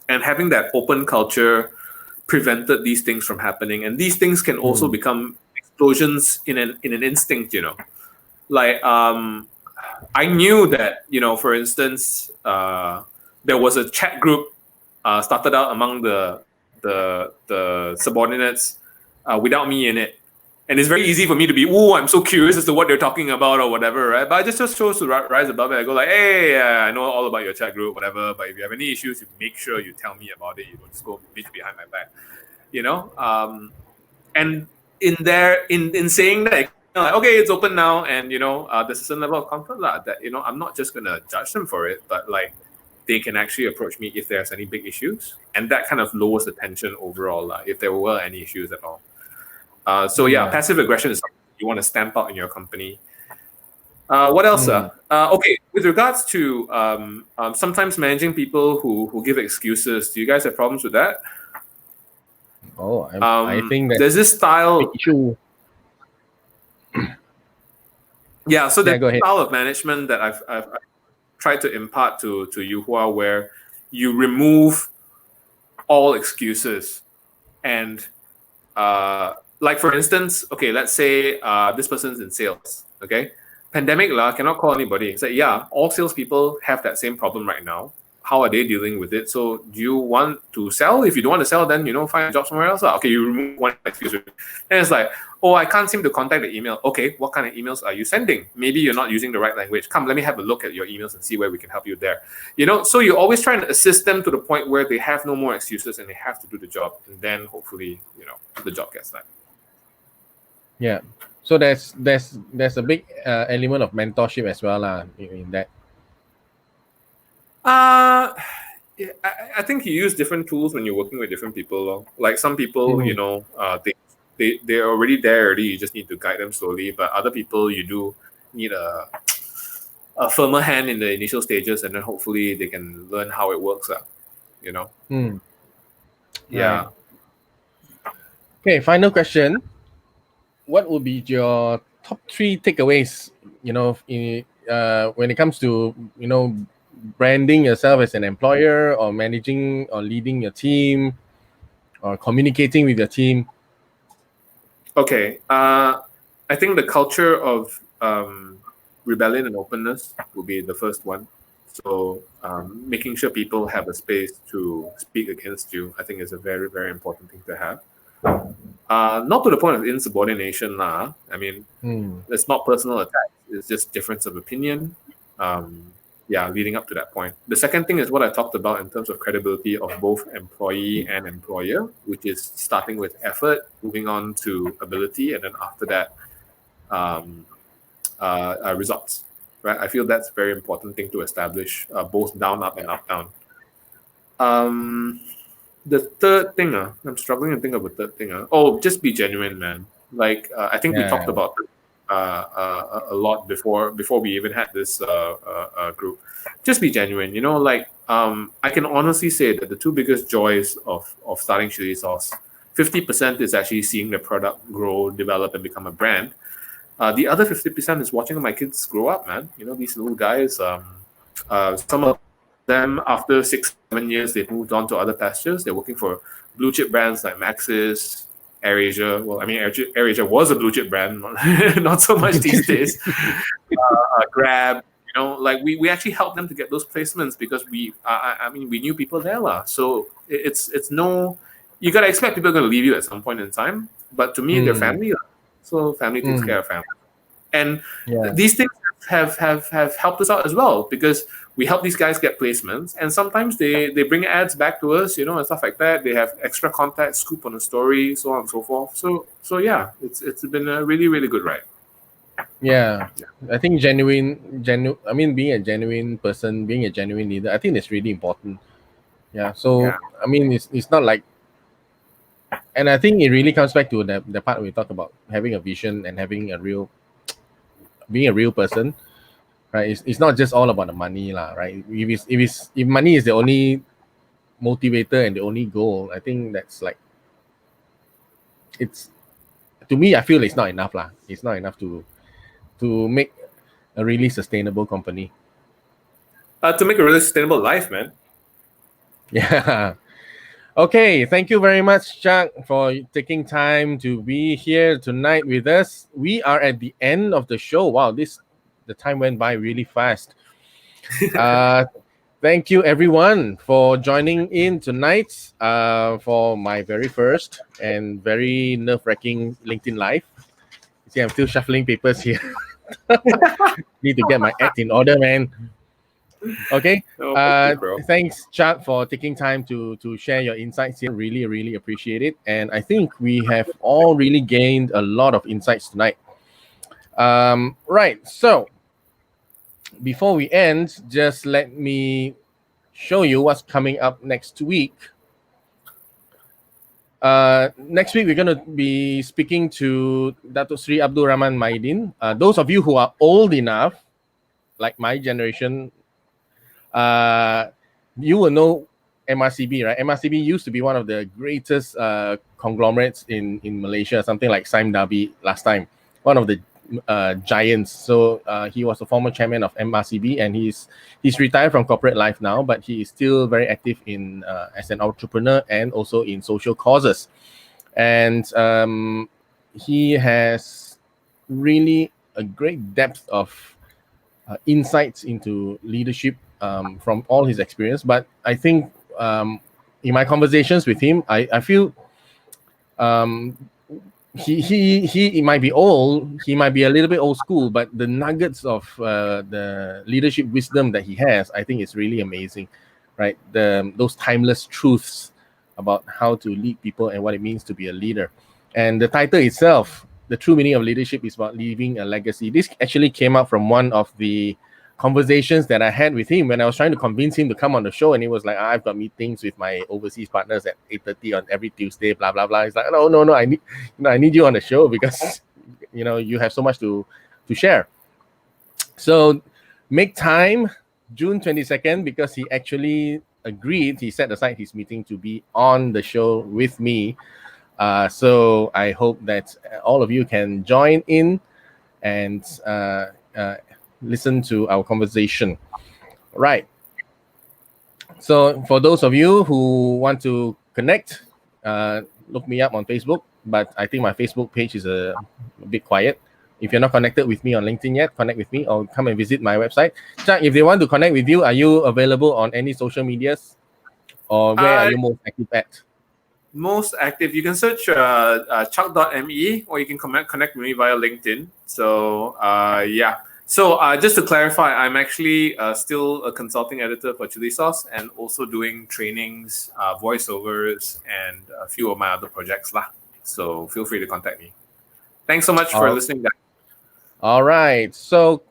And having that open culture prevented these things from happening. And these things can also become explosions in an instinct. Like I knew that, for instance, there was a chat group started out among the subordinates without me in it. And it's very easy for me to be, I'm so curious as to what they're talking about or whatever, right? But I just chose to rise above it. I go like, hey, I know all about your chat group, whatever. But if you have any issues, you make sure you tell me about it. You don't just go bitch behind my back, And in saying that, like, okay, it's open now, and there's a certain level of comfort that I'm not just gonna judge them for it, but like they can actually approach me if there's any big issues, and that kind of lowers the tension overall, if there were any issues at all. Passive aggression is something you want to stamp out in your company. What else? Okay, with regards to sometimes managing people who give excuses, do you guys have problems with that? I think that there's this style. Yeah, so there's a style of management that I've tried to impart to Yuhua, where you remove all excuses. And like, for instance, okay, let's say this person's in sales, okay? pandemic lah, cannot call anybody. It's like, yeah, all salespeople have that same problem right now. How are they dealing with it? So do you want to sell? If you don't want to sell, then find a job somewhere else. Okay, you remove one excuse. And it's like, oh, I can't seem to contact the email. Okay, what kind of emails are you sending? Maybe you're not using the right language. Come, let me have a look at your emails and see where we can help you there. So you're always trying to assist them to the point where they have no more excuses and they have to do the job. And then hopefully, the job gets done. Yeah. So there's a big element of mentorship as well in that. Yeah, I think you use different tools when you're working with different people. Like some people, they're already there already. You just need to guide them slowly. But other people, you do need a firmer hand in the initial stages, and then hopefully they can learn how it works. Yeah. Right. Okay, final question. What would be your top 3 takeaways, when it comes to, branding yourself as an employer or managing or leading your team or communicating with your team? Okay. I think the culture of rebellion and openness will be the first one. So making sure people have a space to speak against you, I think is a very, very important thing to have. Not to the point of insubordination. I mean, it's not personal attacks. It's just difference of opinion. Leading up to that point. The second thing is what I talked about in terms of credibility of both employee and employer, which is starting with effort, moving on to ability, and then after that, results. Right? I feel that's a very important thing to establish, both down, up, and up, down. The third thing, I'm struggling to think of a third thing. Just be genuine, man. Like I think we talked about a lot before we even had this group. Just be genuine. I can honestly say that the 2 biggest joys of starting Cilisos, 50% is actually seeing the product grow, develop, and become a brand. The other 50% is watching my kids grow up, man. These little guys. Some of them, after 6-7 years, they've moved on to other pastures. They're working for blue chip brands like Maxis, AirAsia. Well, I mean, AirAsia was a blue chip brand, not so much these days. Grab, we actually helped them to get those placements because we knew people there, lah. So it's no, you gotta expect people are gonna leave you at some point in time. But to me, they're family, so family takes care of family, and these things have helped us out as well because we help these guys get placements, and sometimes they bring ads back to us, and stuff like that. They have extra contact, scoop on a story, so on and so forth. So yeah, it's been a really, really good ride. Yeah. I think being a genuine person, being a genuine leader, I think that's really important. Yeah. So I mean, it's not like, and I think it really comes back to the part we talk about having a vision and having being a real person. Right, it's not just all about the money, right? If money is the only motivator and the only goal, I think that's like, it's, to me, I feel it's not enough, It's not enough to make a really sustainable company. To make a really sustainable life, man. Yeah. Okay, thank you very much, Chuck, for taking time to be here tonight with us. We are at the end of the show. Wow, the time went by really fast. Thank you, everyone, for joining in tonight for my very first and very nerve-wracking LinkedIn Live. You see, I'm still shuffling papers here. Need to get my act in order, man. Okay. Thanks, Chuck, for taking time to share your insights here. Really, really appreciate it. And I think we have all really gained a lot of insights tonight. Right. So before we end, just let me show you what's coming up next week. Next week, we're going to be speaking to Dato Sri Abdul Rahman Maidin. Those of you who are old enough, like my generation, you will know MRCB, right? MRCB used to be one of the greatest conglomerates in Malaysia, something like Sime Darby last time, one of the giants. So he was a former chairman of MRCB, and he's retired from corporate life now, but he is still very active in as an entrepreneur and also in social causes. And he has really a great depth of insights into leadership from all his experience. But I think in my conversations with him, I feel he might be old, he might be a little bit old school, but the nuggets of the leadership wisdom that he has, I think is really amazing, right? Those timeless truths about how to lead people and what it means to be a leader. And the title itself, The True Meaning of Leadership, is about leaving a legacy. This actually came out from one of the conversations that I had with him when I was trying to convince him to come on the show, and he was like, I've got meetings with my overseas partners at 8:30 on every Tuesday, blah blah blah. He's like, no, I need you on the show because you have so much to share. So make time June 22nd, because he actually agreed, he set aside his meeting to be on the show with me. So I hope that all of you can join in and listen to our conversation. Right. So for those of you who want to connect, look me up on Facebook, but I think my Facebook page is a bit quiet. If you're not connected with me on LinkedIn yet, connect with me or come and visit my website. Chak, if they want to connect with you, are you available on any social medias, or where are you most active at? Most active, you can search Chuck.me, or you can connect with me via LinkedIn. So yeah. So just to clarify, I'm actually still a consulting editor for Cilisos, and also doing trainings, voiceovers, and a few of my other projects lah. So feel free to contact me. Thanks so much for listening, guys. All right. So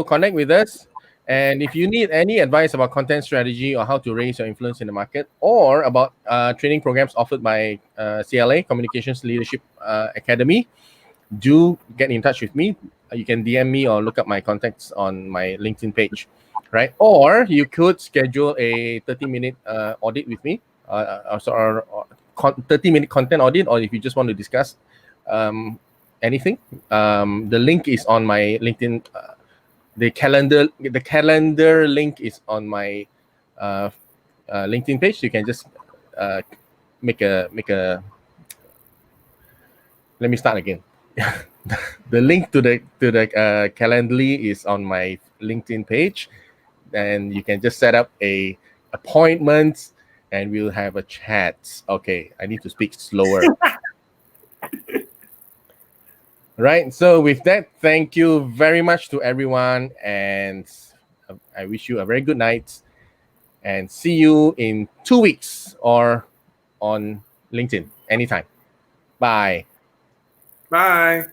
connect with us. And if you need any advice about content strategy or how to raise your influence in the market, or about training programs offered by CLA, Communications Leadership Academy, do get in touch with me. You can DM me or look up my contacts on my LinkedIn page, right? Or you could schedule a 30-minute audit with me, or 30-minute content audit, or if you just want to discuss anything. The link is on my LinkedIn. The calendar link is on my LinkedIn page. You can just make a. Let me start again. The link to the Calendly is on my LinkedIn page, and you can just set up a appointment, and we'll have a chat. Okay, I need to speak slower. Right. So with that, thank you very much to everyone, and I wish you a very good night, and see you in 2 weeks or on LinkedIn anytime. Bye. Bye.